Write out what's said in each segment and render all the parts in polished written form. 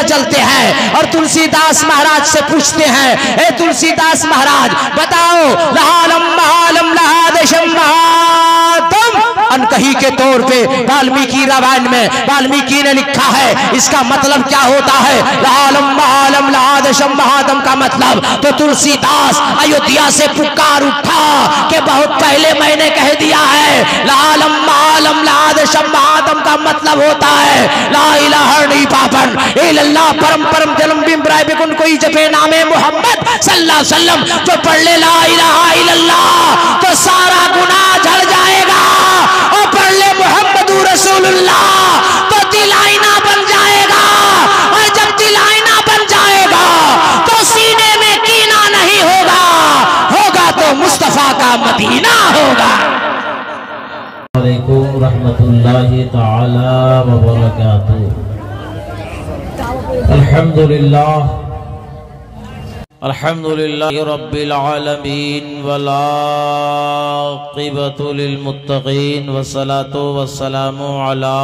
जलते हैं और तुलसीदास महाराज से पूछते हैं, ए तुलसीदास महाराज बताओ, लहालम महालम लहादेशम महातम अनकही के तौर पे वाल्मीकि रामायण में वाल्मीकि ने लिखा है, इसका मतलब क्या होता है? लहालम महालम लहादेशम महातम का मतलब तो तुलसीदास अयोध्या से पुकार उठा कि बहुत पहले मैंने कह दिया है, लालम मालम लादशम महातम का मतलब होता है ला इलाहा नहीं पापन इल्लल्लाह परम परम जन्म बिम्बराय बिकुन कोई जपे नामे मोहम्मद सल्लल्लाहु अलैहि वसल्लम, जो पढ़ ले ला इलाहा इल्लल्लाह तो सारा गुनाह झड़ जाएगा, और पढ़ ले मुहम्मदुर रसूलुल्लाह तो दिल आईना बन जाएगा, और जब दिल आईना बन जाएगा तो सीने में कीना नहीं होगा, होगा तो मुस्तफा का मदीना होगा। वालेकुम रहमतुल्लाहि ताला व बरकातुहू। अल्हम्दुलिल्लाह अल्हम्दुलिल्लाहि रब्बिल आलमीन वल आक़िबतु लिल मुत्तक़ीन वस्सलातु वस्सलामु अला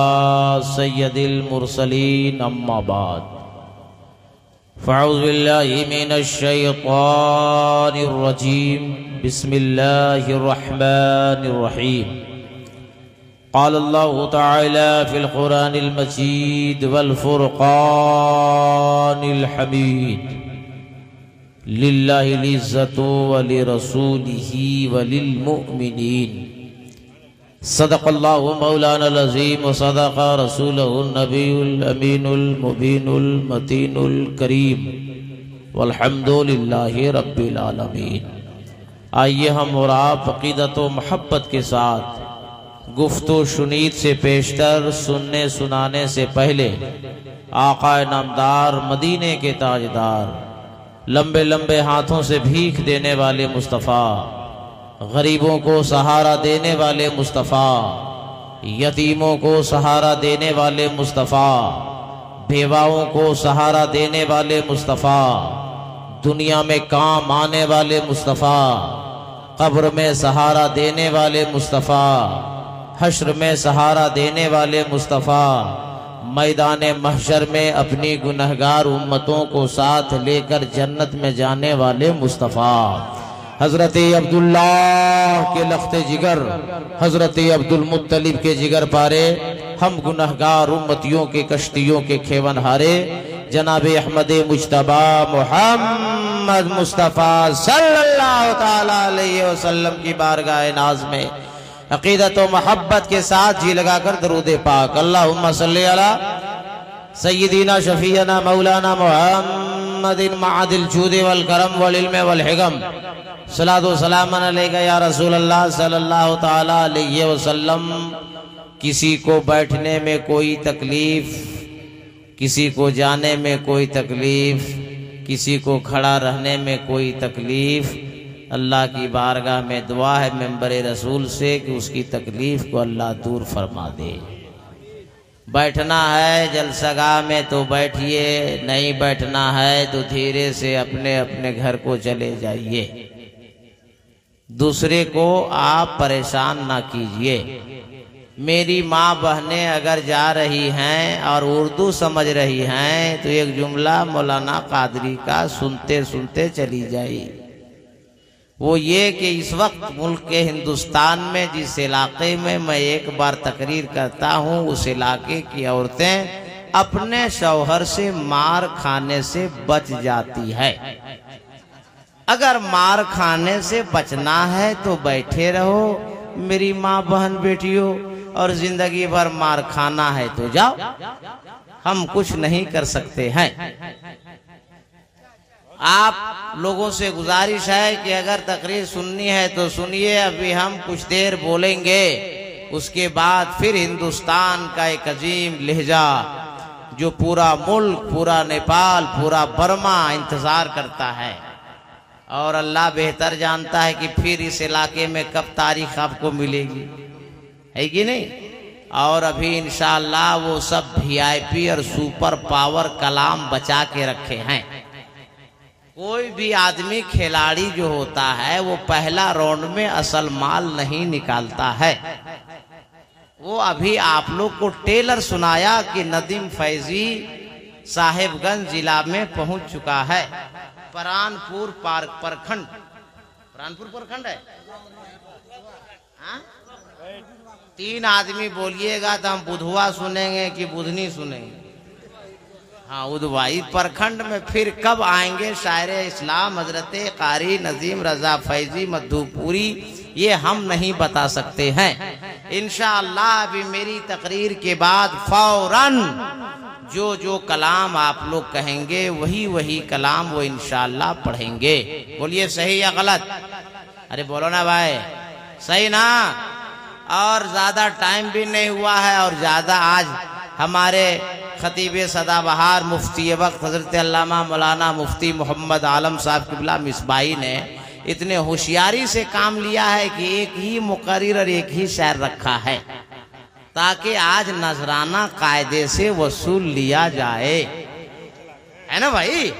सय्यदिल मुरसलीन अम्मा बाद। फ़अऊज़ु बिल्लाहि मिनश शैतानिर रजीम बिस्मिल्लाहिर रहमानिर रहीम। क़ाल अल्लाहु तआला फ़िल क़ुरानिल मजीद वल फ़ुरक़ानिल हमीद लिल्लाहिल इज़्ज़तु व लिरसूलिही व लिल मुअ्मिनीन। सदक़ल्लाहु मौलानाल अज़ीम व सदक़ रसूलुहुन नबियुल अमीनुल मुबीनुल मतीनुल करीम वल्हम्दुलिल्लाहि रब्बिल आलमीन। आइए हम और आप अक़ीदत व मोहब्बत के साथ गुफ्तु शुनीद से पेशतर, सुनने सुनाने से पहले आक़ाए नामदार मदीने के ताजदार, लंबे लंबे हाथों से भीख देने वाले मुस्तफ़ा, गरीबों को सहारा देने वाले मुस्तफ़ा, यतीमों को सहारा देने वाले मुस्तफ़ा, बेवाओं को सहारा देने वाले मुस्तफ़ा, दुनिया में काम आने वाले मुस्तफ़ा, कब्र में सहारा देने वाले मुस्तफ़ा, हश्र में सहारा देने वाले मुस्तफ़ा, मैदान महशर में अपनी गुनहगार उम्मतों को साथ लेकर जन्नत में जाने वाले मुस्तफ़ा, हज़रत अब्दुल्लाह के लख्ते जिगर, हज़रत अब्दुल मुत्तलिब के जिगर पारे, हम गुनहगार उम्मतियों के कश्तियों के खेवन हारे जनाब अहमद मुज्तबा मोहम्मद मुस्तफ़ा सल्लल्लाहु ताला अलैहि वसल्लम की बारगाह नाज में अक़ीदत व मोहब्बत के साथ जी लगाकर दरूद पाक अल्लाहुम्मा सल्ली अला सय्यिदीना शफ़ीअना मौलाना मुहम्मदिन मअदिल जूदि वल करम वल इल्म वल हिकम सलातो सलामन अलैका या रसूल अल्लाह सल्लल्लाहु ताला अलैहि वसल्लम। किसी को बैठने में कोई तकलीफ, किसी को जाने में कोई तकलीफ, किसी को खड़ा रहने में कोई तकलीफ, अल्लाह की बारगाह में दुआ है मेंबर रसूल से कि उसकी तकलीफ को अल्लाह दूर फरमा दे। बैठना है जलसगाह में तो बैठिए, नहीं बैठना है तो धीरे से अपने अपने घर को चले जाइए, दूसरे को आप परेशान ना कीजिए। मेरी माँ बहनें अगर जा रही हैं और उर्दू समझ रही हैं तो एक जुमला मौलाना कादरी का सुनते सुनते चली जाए। वो ये कि इस वक्त मुल्क के हिंदुस्तान में जिस इलाके में मैं एक बार तकरीर करता हूँ, उस इलाके की औरतें अपने शौहर से मार खाने से बच जाती है। अगर मार खाने से बचना है तो बैठे रहो मेरी माँ बहन बेटियों, और जिंदगी भर मार खाना है तो जाओ, हम कुछ नहीं कर सकते हैं। आप लोगों से गुजारिश है कि अगर तकरीर सुननी है तो सुनिए, अभी हम कुछ देर बोलेंगे, उसके बाद फिर हिंदुस्तान का एक अजीम लहजा जो पूरा मुल्क, पूरा नेपाल, पूरा बर्मा इंतजार करता है, और अल्लाह बेहतर जानता है कि फिर इस इलाके में कब तारीख आपको मिलेगी, है कि नहीं। और अभी इंशाअल्लाह वो सब VIP और सुपर पावर कलाम बचा के रखे हैं। कोई भी आदमी खिलाड़ी जो होता है वो पहला राउंड में असल माल नहीं निकालता है। वो अभी आप लोग को टेलर सुनाया कि नदीम फैजी साहिबगंज जिला में पहुंच चुका है। परानपुर प्रखंड, परानपुर प्रखंड है। हाँ? 3 आदमी बोलिएगा तो हम बुधवा सुनेंगे कि बुधनी सुनेंगे। हाँ, उदवाई प्रखंड में फिर कब आएंगे शायर इस्लाम हजरत कारी नजीम रजा फैजी मधुपुरी, ये हम नहीं बता सकते हैं। इंशाअल्लाह अभी मेरी तकरीर के बाद फौरन जो जो कलाम आप लोग कहेंगे वही वही कलाम वो इंशाअल्लाह पढ़ेंगे। बोलिए सही या गलत? अरे बोलो ना भाई, सही ना? और ज्यादा टाइम भी नहीं हुआ है और ज्यादा आज हमारे खतीब सदाबहार मुफ्ती वक्त हजरत अल्लामा मौलाना मुफ्ती मोहम्मद आलम साहब किबला मिसबाही ने इतने होशियारी से काम लिया है कि एक ही मुकर्रिर और एक ही शायर रखा है ताकि आज नजराना कायदे से वसूल लिया जाए, है ना भाई?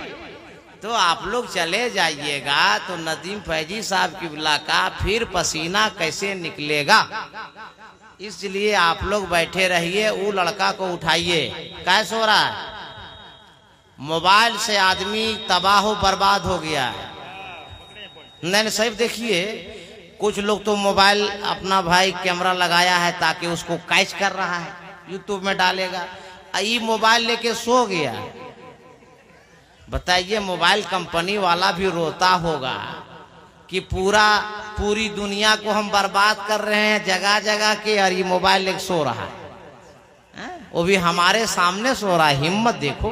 तो आप लोग चले जाइएगा तो नदीम फैजी साहब किबला का फिर पसीना कैसे निकलेगा, इसलिए आप लोग बैठे रहिए। वो लड़का को उठाइए, कैसे हो रहा है? मोबाइल से आदमी तबाह बर्बाद हो गया है। नहीं साहब, देखिए कुछ लोग तो मोबाइल अपना भाई कैमरा लगाया है ताकि उसको कैच कर रहा है, यूट्यूब में डालेगा। ये मोबाइल लेके सो गया। बताइए, मोबाइल कंपनी वाला भी रोता होगा कि पूरी दुनिया को हम बर्बाद कर रहे हैं जगह जगह के, और ये मोबाइल लेके सो रहा है। वो भी हमारे सामने सो रहा है। हिम्मत देखो।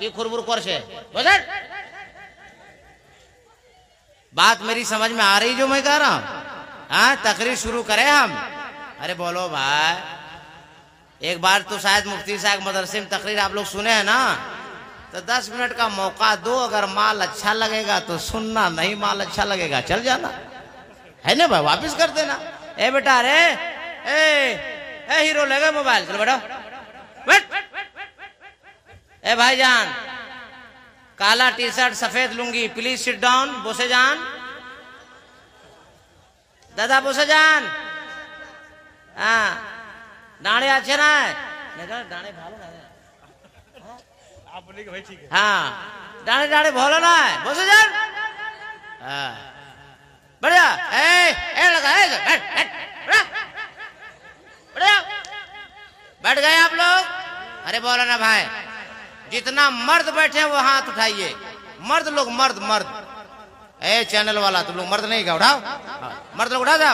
ये खुरबुर कर से बात मेरी समझ में आ रही जो मैं कह रहा हूं? हाँ, तकरीर शुरू करें हम। अरे बोलो भाई, एक बार तो शायद मुफ्ती साहब मदरसे में तकरीर आप लोग सुने हैं ना, तो 10 मिनट का मौका दो। अगर माल अच्छा लगेगा तो सुनना, नहीं माल अच्छा लगेगा चल जाना, है ना भाई? वापिस कर देना। ए बेटा, रे ए हीरो लेगा मोबाइल, चलो बेटा बैठ। ए भाईजान, काला टी शर्ट सफेद लुंगी, प्लीज सिट डाउन। बोसे जान, दादा बोसे जान। हाँ, डाणे अच्छे ना है? डाणे भालो ना, हाँ डाणे डाणे भोलो ना है। बोसे जान, हाँ बढ़िया। ए लगा, बढ़िया। बैठ गए आप लोग? अरे बोलो ना भाई, जितना मर्द बैठे हैं वो हाथ उठाइए। मर्द लोग, मर्द। ए चैनल वाला, तुम लोग मर्द नहीं क्या? उठाओ, मर्द लोग उठा,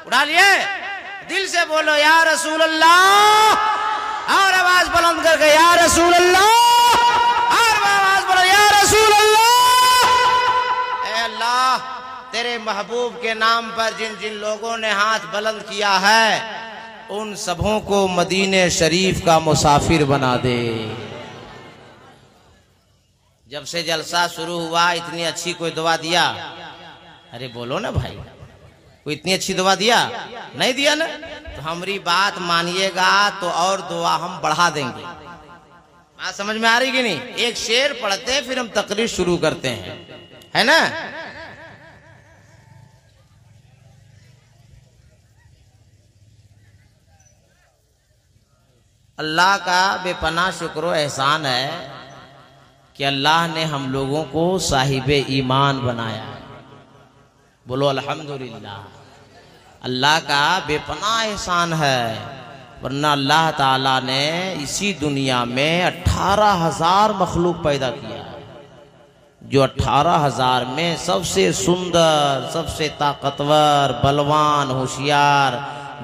उठा लिए। दिल से बोलो या रसूल अल्लाह, और आवाज बुलंद करके या रसूल अल्लाह, और आवाज बोलो या रसूल अल्लाह। ए अल्लाह, तेरे महबूब के नाम पर जिन जिन लोगों ने हाथ बुलंद किया है उन सबों को मदीने शरीफ का मुसाफिर बना दे। जब से जलसा शुरू हुआ इतनी अच्छी कोई दुआ दिया? अरे बोलो ना भाई, कोई इतनी अच्छी दुआ दिया? नहीं दिया ना? तो हमारी बात मानिएगा तो और दुआ हम बढ़ा देंगे। बात समझ में आ रही कि नहीं? एक शेर पढ़ते हैं फिर हम तकरीर शुरू करते हैं, है ना? अल्लाह का बेपनाह शुक्र एहसान है कि अल्लाह ने हम लोगों को साहिबे ईमान बनाया है। बोलो अल्हम्दुलिल्लाह। अल्लाह का बेपनाह एहसान है, वरना अल्लाह ताला ने इसी दुनिया में 18,000 मखलूक पैदा किया है, जो 18,000 में सबसे सुंदर, सबसे ताकतवर, बलवान, होशियार,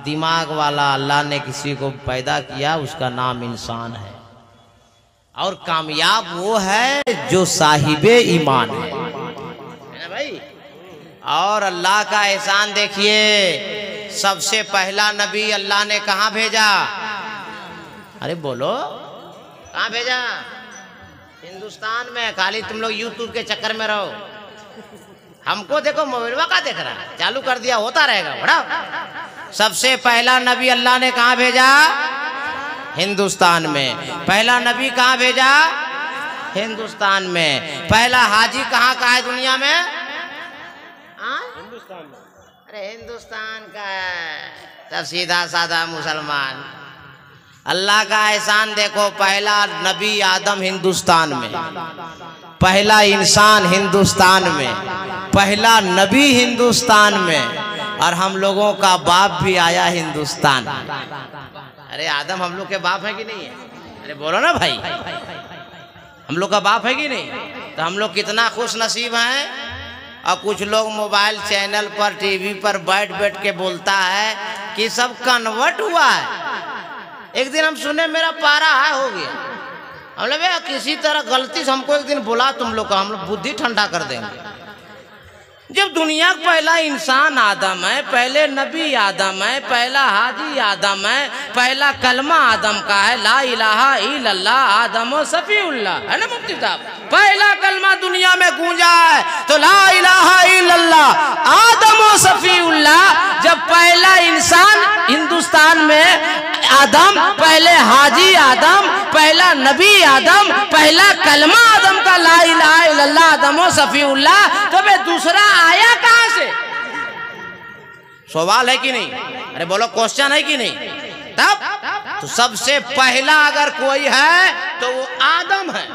दिमाग वाला अल्लाह ने किसी को पैदा किया, उसका नाम इंसान है। और कामयाब वो है जो साहिबे ईमान है ना भाई? और अल्लाह का एहसान देखिए, सबसे पहला नबी अल्लाह ने कहाँ भेजा? अरे बोलो, कहाँ भेजा? हिंदुस्तान में। खाली तुम लोग यूट्यूब के चक्कर में रहो। हमको देखो, मोबाइल का देख रहा है, चालू कर दिया होता रहेगा। बड़ा सबसे पहला नबी अल्लाह ने कहाँ भेजा? हिंदुस्तान में। पहला नबी कहाँ भेजा? हिंदुस्तान में। पहला हाजी कहाँ का है दुनिया में? हिंदुस्तान में। अरे हिंदुस्तान का है, तब सीधा साधा मुसलमान। अल्लाह का एहसान देखो, पहला नबी आदम हिंदुस्तान में, पहला इंसान हिंदुस्तान में, पहला नबी हिंदुस्तान में, और हम लोगों का बाप भी आया हिंदुस्तान। अरे आदम हम लोग के बाप है कि नहीं है? अरे बोलो ना भाई, हम लोग का बाप है कि नहीं? तो हम लोग कितना खुश नसीब हैं। और कुछ लोग मोबाइल चैनल पर टीवी पर बैठ बैठ के बोलता है कि सब कन्वर्ट हुआ है। एक दिन हम सुने मेरा पारा हाई हो गया। हम लोग किसी तरह गलती से हमको एक दिन बुला तुम लोग का, हम लोग बुद्धि ठंडा कर देंगे। जब दुनिया का पहला इंसान आदम है, पहले नबी आदम है, पहला हाजी आदम है, पहला कलमा आदम का है, ला इलाहा इल्लल्लाह आदम सफीउल्लाह, है ना मुफ्ती साहब? पहला कलमा दुनिया में गूंजा है तो ला इलाहा इल्लल्लाह आदम सफीउल्लाह। जब पहला इंसान हिंदुस्तान में आदम, पहले हाजी आदम, पहला नबी आदम, पहला कलमा आदम का ला इलाहा इल्लल्लाह आदम सफीउल्लाह, तो वे दूसरा आया कहां से? सवाल है कि नहीं? अरे बोलो, क्वेश्चन है कि नहीं? तब तो सबसे पहला अगर कोई है तो वो आदम है,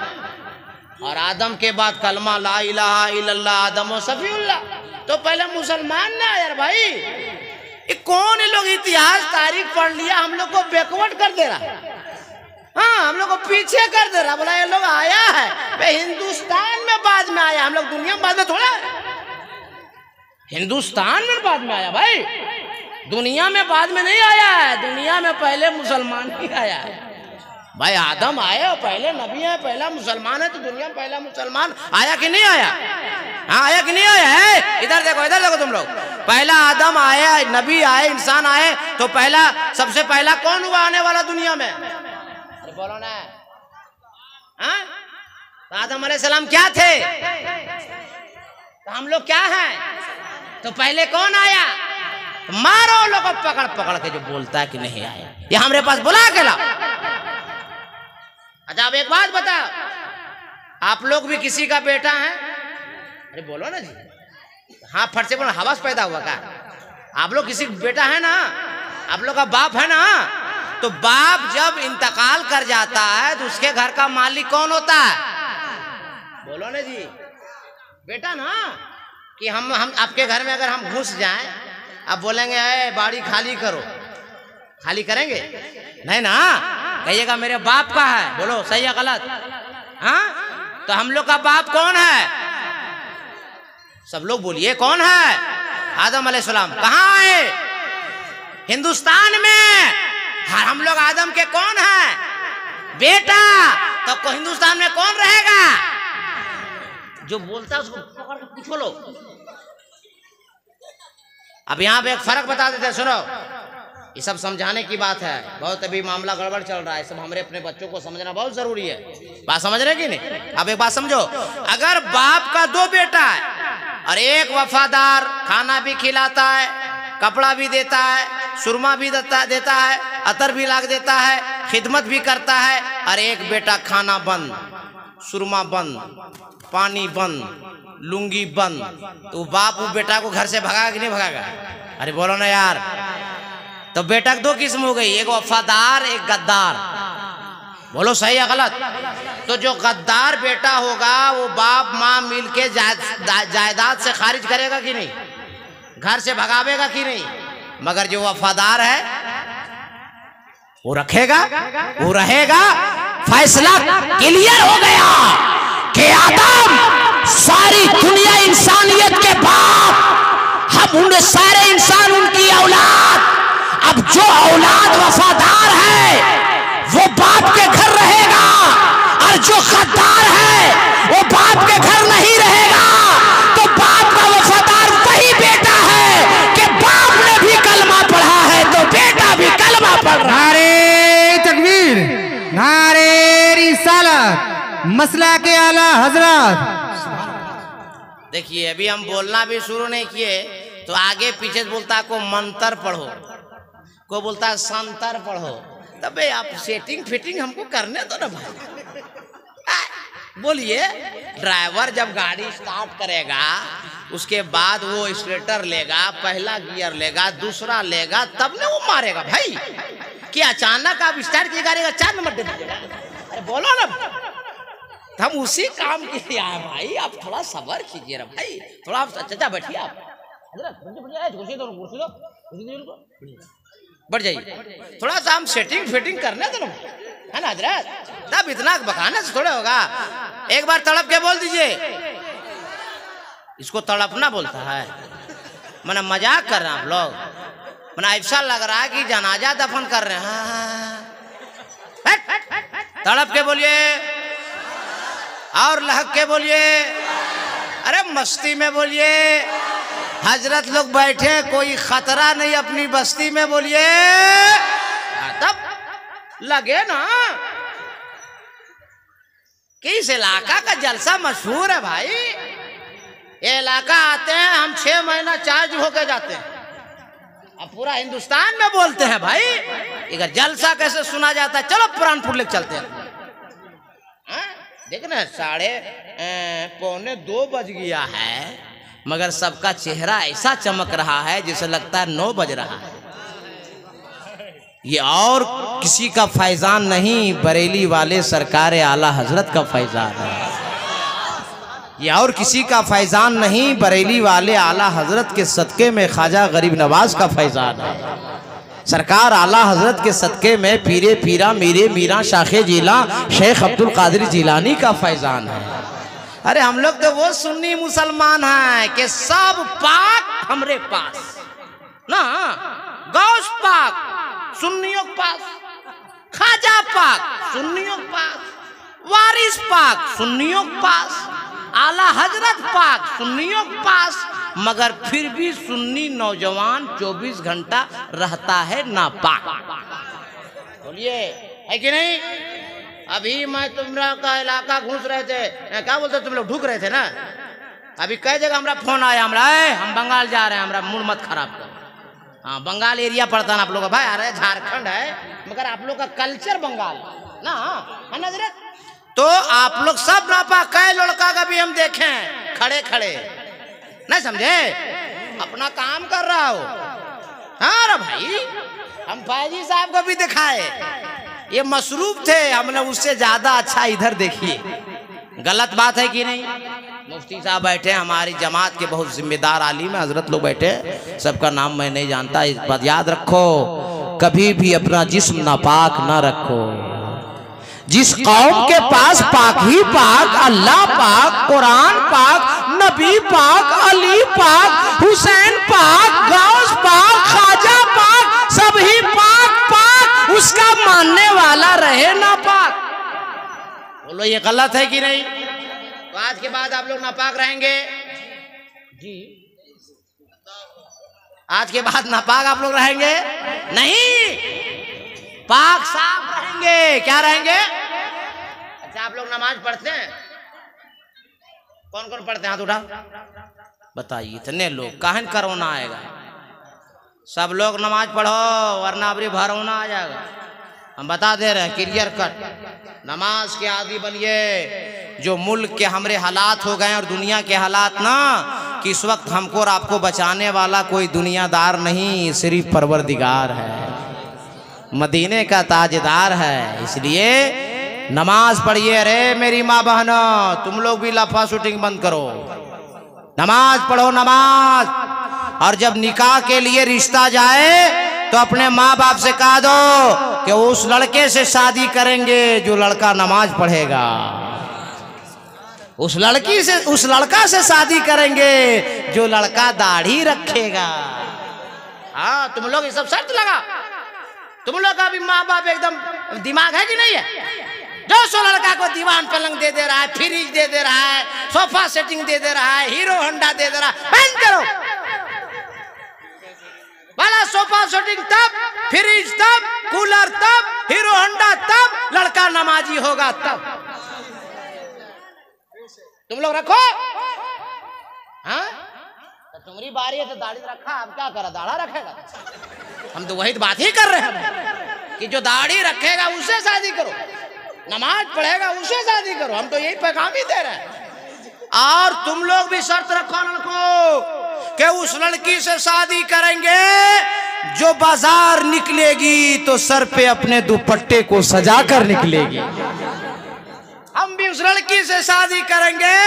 और आदम के बाद कलमा ला इलाहा इल्लल्लाह आदम सफीउल्लाह। तो पहले मुसलमान ना यार भाई, ये कौन है? लोग इतिहास तारीख पढ़ लिया, हम लोग को बैकवर्ड कर दे रहा, हाँ हम लोग को पीछे कर दे रहा। बोला ये लोग आया है वे हिंदुस्तान में बाद में आया, हम लोग दुनिया में बाद में थोड़ा, हिंदुस्तान में बाद में आया भाई, दुनिया में बाद में नहीं आया है। दुनिया में पहले मुसलमान ही आया है भाई। आदम आए और पहले नबी है, पहला मुसलमान है, तो दुनिया में पहला मुसलमान आया कि नहीं आया? हाँ आया कि नहीं आया है? इधर देखो तुम लोग, पहला आदम आया, नबी आए, इंसान आए, तो पहला सबसे पहला कौन हुआ आने वाला दुनिया में? अरे बोलो ना, हाँ? तो आदम अलैहिस्सलाम क्या थे? तो हम लोग क्या हैं? तो पहले कौन आया? मारो लोग पकड़ पकड़ के, जो बोलता है कि नहीं आया, ये हमारे पास बुला के लाओ। अच्छा अब एक बात बताओ, आप लोग भी किसी का बेटा है? अरे बोलो ना जी, हाँ फट से बोलो, हवस पैदा हुआ क्या? आप लोग किसी का बेटा है ना, आप लोग का बाप है ना? तो बाप जब इंतकाल कर जाता है तो उसके घर का मालिक कौन होता है? बोलो ना जी, बेटा ना। कि हम आपके घर में अगर हम घुस जाएं, आप बोलेंगे बाड़ी खाली करो, खाली करेंगे? नहीं ना, कहिएगा मेरे बाप का है। बोलो सही है गलत? हाँ, तो हम लोग का बाप कौन है? सब लोग बोलिए कौन है? आदम अलैहिस्सलाम। कहाँ आए? हिंदुस्तान में। हम लोग आदम के कौन है? बेटा। तो हिंदुस्तान में कौन रहेगा? जो बोलता है उसको पकड़ के पूछो लो। अब यहाँ पे एक फर्क बता देते, सुनो, ये सब समझाने की बात है, बहुत अभी मामला गड़बड़ चल रहा है, सब हमारे अपने बच्चों को समझना बहुत जरूरी है। बात समझ रहे कि नहीं? अब एक बात समझो, अगर बाप का 2 बेटा है और एक वफादार, खाना भी खिलाता है, कपड़ा भी देता है, सुरमा भी देता है, अतर भी लाग देता है, खिदमत भी करता है, और एक बेटा खाना बंद, सुरमा बंद, पानी बंद, लुंगी बंद, तो बाप वो बेटा को घर से भगाएगा कि नहीं भगाएगा? अरे बोलो ना यार। तो बेटा 2 किस्म हो गई, एक वफादार, एक गद्दार। बोलो सही है गलत? तो जो गद्दार बेटा होगा वो बाप माँ मिलके जायदाद से खारिज करेगा कि नहीं? घर से भगावेगा कि नहीं? मगर जो वफादार है वो रखेगा, वो रहेगा। फैसला क्लियर हो गया कि आदम सारी दुनिया इंसानियत के बाप, हम उन सारे इंसान उनकी औलाद। अब जो औलाद वफादार है वो बाप के घर रहेगा, और जो गद्दार है वो बाप के घर नहीं रहेगा। तो बाप का वफादार वही बेटा है कि बाप ने भी कलमा पढ़ा है तो बेटा भी कलमा पढ़ रहा है। नारे तकबीर, नारे रिसालत, मसला के आला हजरत। देखिए अभी हम बोलना भी शुरू नहीं किए तो आगे पीछे बोलता को मंत्र पढ़ो, को बोलता है संतर पढ़ो। तब आप सेटिंग फिटिंग हमको करने दो ना भाई। बोलिए, ड्राइवर जब गाड़ी स्टार्ट करेगा उसके बाद वो एक्सीलेटर लेगा, पहला गियर लेगा, दूसरा लेगा, तब ना वो मारेगा भाई। कि अचानक आप स्टार्ट की गाड़ी का 4 नंबर दे दीजिएगा? अरे बोलो ना, हम उसी काम के लिए आए भाई, आप थोड़ा सब्र कीजिए ना भाई, थोड़ा आप चाचा बैठिए, आप बढ़ जाइए, थोड़ा सा हम सेटिंग फिटिंग करने दो ना, है ना हजरत? तब इतना बकाने से थोड़ा होगा। एक बार तड़प के बोल दीजिए। इसको तड़पना बोलता है, मैंने मजाक कर रहे हैं आप लोग, मैंने ऐसा लग रहा है कि जनाजा दफन कर रहे हैं। तड़प के बोलिए और लहक के बोलिए, अरे मस्ती में बोलिए। हजरत लोग बैठे, कोई खतरा नहीं, अपनी बस्ती में बोलिए, तब लगे ना कि इस इलाका का जलसा मशहूर है भाई। ये इलाका आते हैं हम 6 महीना चार्ज होके जाते हैं, अब पूरा हिंदुस्तान में बोलते हैं भाई इधर जलसा कैसे सुना जाता है। चलो पुरानपुर लेके चलते हैं। देखना 1:45 बज गया है, मगर सबका चेहरा ऐसा चमक रहा है जैसे लगता है 9 बज रहा है। ये और किसी का फैजान नहीं, बरेली वाले सरकार आला हजरत का फैजान है। ये और किसी का फैजान नहीं, बरेली वाले आला हजरत के सदके में ख्वाजा गरीब नवाज का फैजान है। सरकार आला हजरत के सदके में पीरे पीरा मीरे मीरा शाखे जिला शेख अब्दुल कादिर जिलानी का फैजान है। अरे हम लोग तो वो सुन्नी मुसलमान हैं कि सब पाक हमरे पास ना, गौस पाक सुन्नियों के पास, खाजा पाक सुन्नियों के पास, वारिस पाक सुन्नियों के पास, आला हजरत पाक सुन्नियों के पास, मगर फिर भी सुन्नी नौजवान 24 घंटा रहता है नापाक। बोलिए है कि नहीं? अभी मैं तुम्हारा का इलाका घूस रहे थे, क्या बोलते तुम लोग ढूक रहे थे ना, अभी कई जगह हमारा फोन आया, हम बंगाल जा रहे हैं, हमारा मूड मत खराब कर। हाँ बंगाल एरिया पड़ता है ना आप लोग का भाई, आ रहे झारखंड है मगर आप लोग का कल्चर बंगाल ना है ना हजरत। तो आप लोग सब नापा, कई लड़का का भी हम देखें खड़े खड़े, नहीं समझे, अपना काम कर रहा हो। हाँ रे भाई, हम फैजी साहब को भी दिखाए, ये मसरूफ थे, हमने उससे ज्यादा अच्छा इधर देखिए। गलत बात है कि नहीं? मुफ्ती साहब बैठे, हमारी जमात के बहुत जिम्मेदार आलिम है, हजरत लोग बैठे, सबका नाम मैं नहीं जानता, इस बात याद रखो, कभी भी अपना जिस्म नापाक ना रखो। जिस कौम के पास पाक ही पाक, अल्लाह पाक, कुरान पाक, नबी पाक, अली पाक, हुसैन पाक, गौस पाक, ख्वाजा पाक, सभी पाक पाक, उसका मानने वाला रहे ना पाक। बोलो ये गलत है कि नहीं? तो आज के बाद आप लोग नापाक रहेंगे जी? आज के बाद नापाक आप लोग रहेंगे नहीं, पाक साफ रहेंगे। क्या रहेंगे? अच्छा आप लोग नमाज पढ़ते हैं? कौन कौन पढ़ते हैं? हाथ उठा बताइए। इतने लोग, काहन कोरोना आएगा, सब लोग नमाज पढ़ो वरना अबरी भरोना आ जाएगा। हम बता दे रहे हैं क्लियर कट, नमाज के आदी बनिए। जो मुल्क के हमारे हालात हो गए और दुनिया के हालात ना, कि इस वक्त हमको और आपको बचाने वाला कोई दुनियादार नहीं, सिर्फ परवरदिगार है, मदीने का ताजदार है। इसलिए नमाज पढ़िए। अरे मेरी माँ बहनों, तुम लोग भी लफा शूटिंग बंद करो, नमाज पढ़ो नमाज। और जब निकाह के लिए रिश्ता जाए तो अपने माँ बाप से कह दो कि उस लड़के से शादी करेंगे जो लड़का नमाज पढ़ेगा, उस लड़की से, उस लड़का से शादी करेंगे जो लड़का दाढ़ी रखेगा। हाँ तुम लोग ये सब शर्त लगा। तुम लोग का भी माँ बाप एकदम दिमाग है कि नहीं है? जो सो लड़का को दीवान पलंग दे रहा है, फ्रिज दे रहा है, सोफा सेटिंग दे रहा है, हीरो होंडा दे रहा है, बंद करो वाला। सोफा सेटिंग तब, फ्रिज तब, कूलर तब, हीरो होंडा तब, लड़का नमाजी होगा तब। तुम लोग रखो। हाँ तो तुम्हारी बारी है तो दाढ़ी रखा, अब क्या करा, दाढ़ा रखेगा? हम तो वही बात ही कर रहे हैं कि जो दाढ़ी रखेगा उससे शादी करो, नमाज पढ़ेगा उससे शादी करो। हम तो यही पैगाम ही दे रहे हैं। और तुम लोग भी शर्त रखो लड़को कि उस लड़की से शादी करेंगे जो बाजार निकलेगी तो सर पे अपने दुपट्टे को सजा कर निकलेगी। हम भी उस लड़की से शादी करेंगे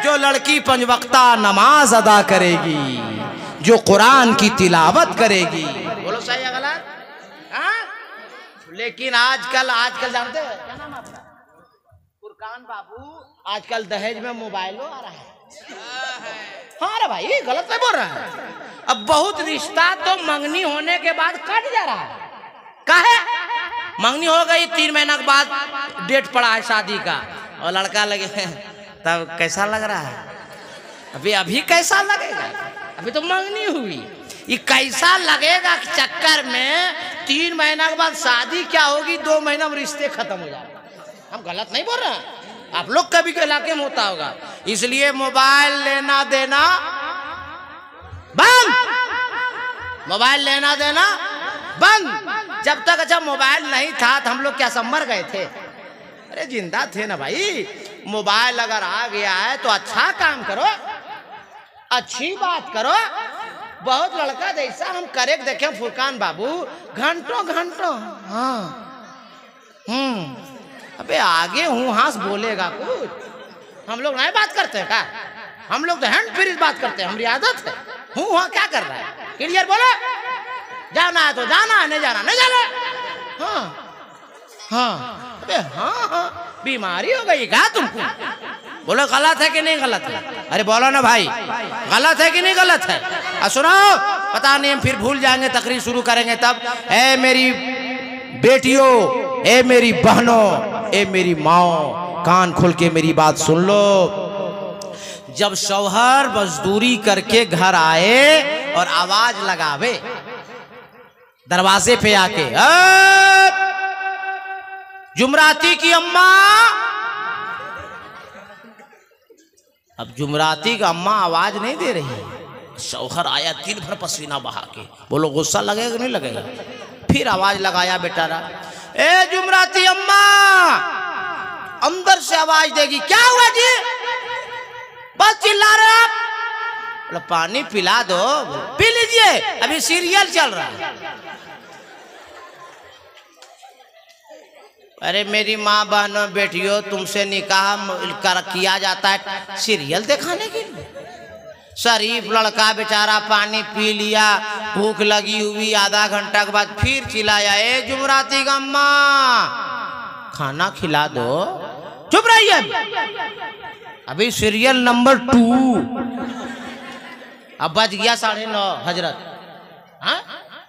जो लड़की 5 वक्ता नमाज अदा करेगी, जो कुरान की तिलावत करेगी। बोलो सही है गलत? लेकिन आजकल जानते हो क्या नाम आपका? फुरकान बाबू, आजकल दहेज में मोबाइलों आ रहा है। हाँ रे भाई, गलत नहीं बोल रहा है। अब बहुत रिश्ता तो मंगनी होने के बाद कट जा रहा है। काहे? मंगनी हो गई, 3 महीना के बाद डेट पड़ा है शादी का, और लड़का लगे तब कैसा लग रहा है? अभी कैसा लगेगा? अभी तो मंगनी हुई। ये कैसा लगेगा चक्कर में 3 महीना के बाद शादी क्या होगी, 2 महीना में रिश्ते खत्म हो जाए। हम गलत नहीं बोल रहे हैं, आप लोग कभी के इलाके में होता होगा। इसलिए मोबाइल लेना देना बंद, मोबाइल लेना देना बंद। जब तक अच्छा मोबाइल नहीं था तो हम लोग क्या सब मर गए थे? अरे जिंदा थे ना भाई। मोबाइल अगर आ गया है तो अच्छा काम करो, अच्छी बात करो। बहुत लड़का जैसा हम करे देखे फुरकान बाबू, घंटों हाँ अबे आगे हूँ हास बोलेगा कुछ। हम लोग नहीं बात करते हैं क्या? हम लोग तो हैंड फ्री बात करते हैं, हमारी आदत है। हूँ हाँ क्या कर रहा है? क्लियर बोलो। जाना है तो जाना है, नहीं जाना नहीं जाना। हाँ अबे हाँ बीमारी हो गई क्या तुमको? बोलो गलत है कि नहीं गलत है? अरे बोलो ना भाई, गलत है कि नहीं गलत है? सुनो, पता नहीं हम फिर भूल जाएंगे, तकरीर शुरू करेंगे तब। ए मेरी बेटियों, ए मेरी बहनों, ए मेरी माओ, कान खोल के मेरी बात सुन लो। जब शौहर मजदूरी करके घर आए और आवाज लगावे दरवाजे पे आके, जुमराती की अम्मा। अब जुमराती का अम्मा आवाज नहीं दे रही है। शौहर आया दिन भर पसीना बहा के, बोलो गुस्सा लगेगा नहीं लगेगा? फिर आवाज लगाया बेटारा, ए जुमराती अम्मा। अंदर से आवाज देगी, क्या हुआ जी? बस चिल्ला रहे आप? बोलो पानी पिला दो। पी लीजिए, अभी सीरियल चल रहा है। अरे मेरी माँ बहनों बेटियों, तुमसे निकाह किया जाता है सीरियल दिखाने के लिए? शरीफ लड़का बेचारा पानी पी लिया, भूख लगी हुई, आधा घंटा के बाद फिर चिल्लाया, ए जुमराती का अम्मा खाना खिला दो। चुप रहिए, अभी सीरियल नंबर 2। अब बज गया 9:30 हजरत। हाँ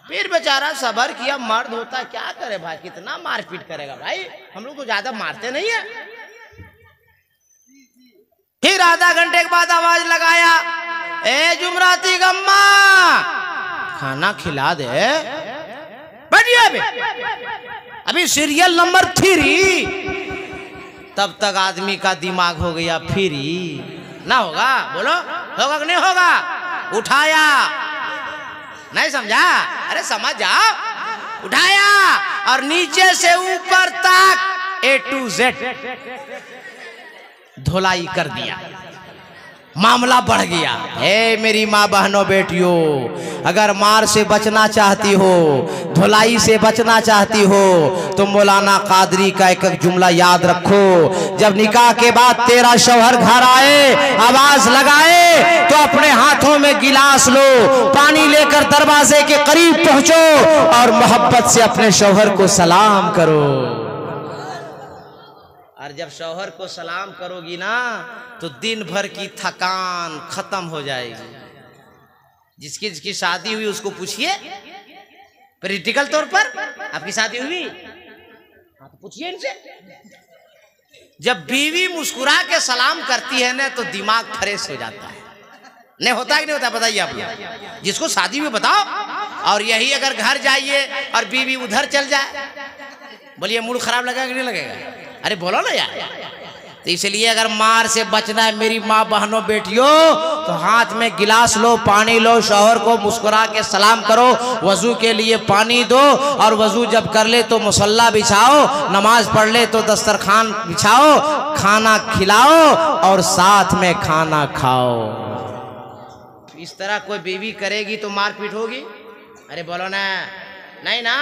फिर बेचारा सबर किया, मर्द होता क्या करे भाई, कितना मारपीट करेगा भाई? हम लोग तो ज्यादा मारते नहीं है। फिर आधा घंटे के बाद आवाज लगाया, ए जुमराती गम्मा खाना खिला दे। बैठिए, अभी सीरियल नंबर 3। तब तक आदमी का दिमाग हो गया फ्री। ना होगा? बोलो होगा कि नहीं होगा? उठाया, नहीं समझा? अरे समझ जाओ। उठाया और नीचे से ऊपर तक A to Z धुलाई कर दिया। मामला बढ़ गया। हे मेरी माँ बहनों बेटियों, अगर मार से बचना चाहती हो, धुलाई से बचना चाहती हो, तो मौलाना कादरी का एक जुमला याद रखो। जब निकाह के बाद तेरा शौहर घर आए, आवाज लगाए, तो अपने हाथों में गिलास लो, पानी लेकर दरवाजे के करीब पहुंचो और मोहब्बत से अपने शौहर को सलाम करो। और जब शौहर को सलाम करोगी ना, तो दिन भर की थकान खत्म हो जाएगी। जिसकी जिसकी शादी हुई उसको पूछिए, प्रैक्टिकल तौर पर आपकी शादी हुई, हाँ तो पूछिए इनसे। जब बीवी मुस्कुरा के सलाम करती है ना, तो दिमाग फ्रेश हो जाता है। नहीं होता कि नहीं होता? बताइए आप, जिसको शादी हुई बताओ। और यही अगर घर जाइए और बीवी उधर चल जाए, बोलिए मूड खराब लगेगा कि नहीं लगेगा? अरे बोलो ना यार। तो इसलिए अगर मार से बचना है मेरी माँ बहनों बेटियों, तो हाथ में गिलास लो, पानी लो, शौहर को मुस्कुरा के सलाम करो, वजू के लिए पानी दो, और वजू जब कर ले तो मुसल्ला बिछाओ, नमाज पढ़ ले तो दस्तरखान बिछाओ, खाना खिलाओ और साथ में खाना खाओ। इस तरह कोई बीवी करेगी तो मारपीट होगी? अरे बोलो ना, नहीं ना।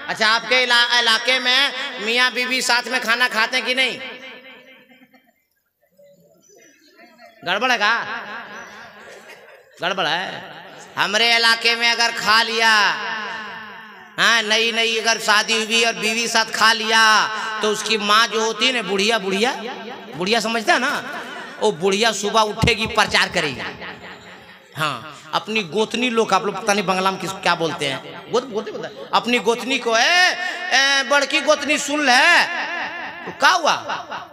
अच्छा, आपके इलाके में मियाँ बीवी साथ में खाना खाते हैं कि नहीं? गड़बड़ है का? गड़बड़ है। हमारे इलाके में अगर खा लिया, हाँ, नई नई अगर शादी हुई और बीवी साथ खा लिया, तो उसकी माँ जो होती है ना, बुढ़िया बुढ़िया बुढ़िया समझता है ना, वो बुढ़िया सुबह उठेगी, प्रचार करेगी। हाँ, अपनी गोतनी लोग, आप लोग पता नहीं बंगला में किस क्या बोलते हैं, बोलते अपनी गोतनी को, बड़की गोतनी सुन ले, तो क्या हुआ?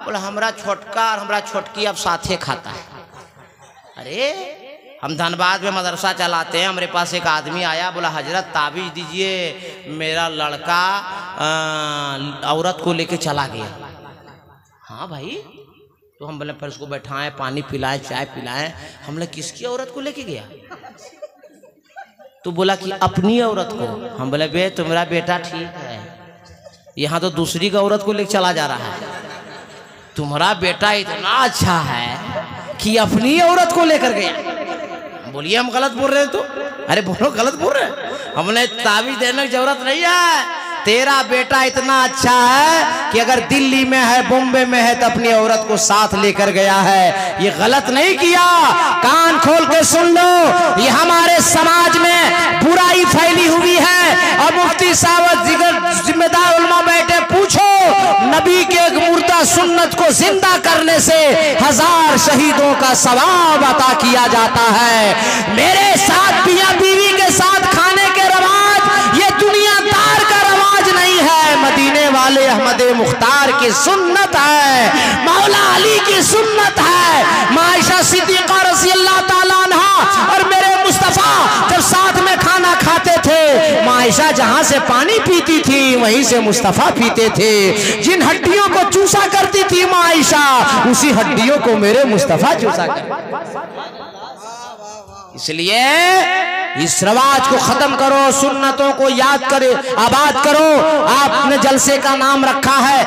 बोला हमरा छोटका और हमरा छोटकी अब साथे खाता है। अरे हम धनबाद में मदरसा चलाते हैं, हमारे पास एक आदमी आया, बोला हजरत ताबीज दीजिए, मेरा लड़का औरत को लेके चला गया। हाँ भाई, तो हम बोले फिर उसको बैठाएं, पानी पिलाएं, चाय पिलाएं। हमने किसकी औरत को लेके गया? तो बोला कि अपनी औरत को। हम बोले बे तुम्हारा बेटा ठीक है, यहाँ तो दूसरी का औरत को लेके चला जा रहा है। तुम्हारा बेटा इतना अच्छा है कि अपनी औरत को लेकर गया। बोलिए हम गलत बोल रहे हैं तो? अरे बोलो गलत बोल रहे हैं। हमने ताबीज देने की जरूरत नहीं है। तेरा बेटा इतना अच्छा है कि अगर दिल्ली में है, बॉम्बे में है, तो अपनी औरत को साथ लेकर गया है। ये गलत नहीं किया। कान खोल के सुन लो, ये हमारे समाज में बुराई फैली हुई है। और मुफ्ती साहब जिम्मेदार उलमा बैठे, पूछो नबी के एक मुर्दा सुन्नत को जिंदा करने से 1000 शहीदों का सवाब अता किया जाता है। मेरे साथ मियां बीवी के साथ खाने के रवाज ये दुनियादार का रवाज नहीं है। मदीने वाले अहमद मुख्तार की सुन्नत है, मौला अली की सुन्नत है। मायशा सिद्दीक़ा रज़ी अल्लाह ताला अन्हा और मेरे मुस्तफ़ा जब साथ में खाना खाते थे, मायशा जहां से पानी पीती थी वहीं से मुस्तफ़ा पीते थे। जिन हड्डियों को चूसा करती थी मायशा, उसी हड्डियों को मेरे मुस्तफ़ा चूसा करते। इसलिए इस रवाज को खत्म करो, सुन्नतों को याद करे, आबाद करो। आपने जलसे का नाम रखा है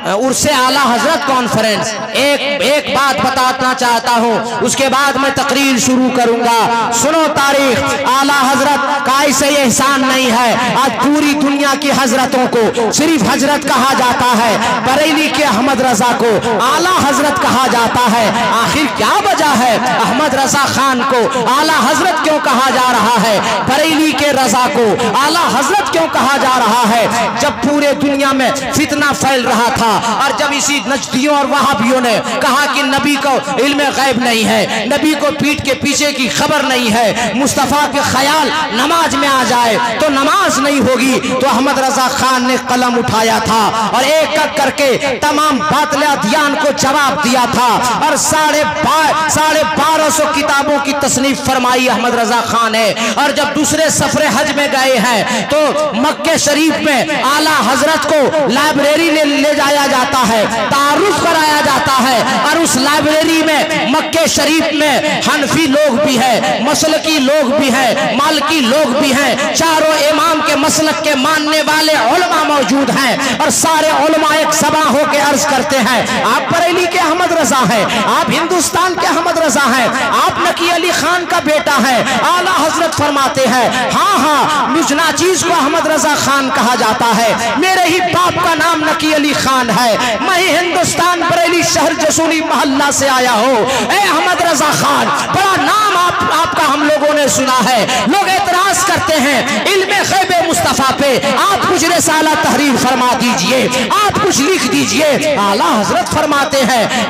उर्से आला हजरत कॉन्फ्रेंस। एक बात बताना चाहता हूं, उसके बाद मैं तकरीर शुरू करूंगा। सुनो तारीख, आला हजरत का ऐसे एहसान नहीं है। आज पूरी दुनिया की हजरतों को सिर्फ हजरत कहा जाता है। बरेली के अहमद रजा को आला हजरत कहा जाता है। आखिर क्या वजह है अहमद रजा खान को आला हजरत क्यों कहा जा रहा है? बरेली के रजा को आला हजरत क्यों कहा जा रहा है? जब पूरे दुनिया में फितना फैल रहा था और जब इसी नजदियों और वहाबियों ने कहा कि नबी को इल्म गैब नहीं है, नबी को पीठ के पीछे की खबर नहीं है, मुस्तफ़ा के ख्याल नमाज में आ जाए तो नमाज नहीं होगी, तो अहमद रजा खान ने कलम उठाया था और एक एक करके तमाम बातिल अदियान को जवाब दिया था। और 1250 किताबों की तसनीफ फरमाई अहमद रजा खान है। और जब दूसरे सफरे हज में गए हैं तो मक्के शरीफ में आला हजरत को लाइब्रेरी में ले जाया जाता है, तारुफ कराया जाता है। और उस लाइब्रेरी में मक्के शरीफ में हनफी लोग भी हैं, मसलकी लोग भी हैं, मालकी लोग भी हैं, चारों इमाम के मसलक के मानने वाले उलमा मौजूद हैं। और सारे उलमा एक सभा होकर अर्ज करते हैं, आप बरेली के अहमद रजा हैं, आप हिंदुस्तान के अहमद रजा हैं, आप नकी अली खान का बेटा है। आला हजरत फरमाते हैं, हाँ हाँ, मुझ नाचीज को अहमद रजा खान कहा जाता है, मेरे ही बाप का नाम नकी अली खान है, मैं हिंदुस्तान बरेली शहर जसूली मोहल्ला से आया हूँ। ए अहमद रजा खान, बड़ा नाम आपका हम लोगों ने सुना है। लोग एतराज करते हैं इल्मे गैब मुस्तफा पे, आप कुछ रिसाला तहरीर फरमा दीजिए, आप कुछ लिख दीजिए। आला हजरत फरमाते हैं,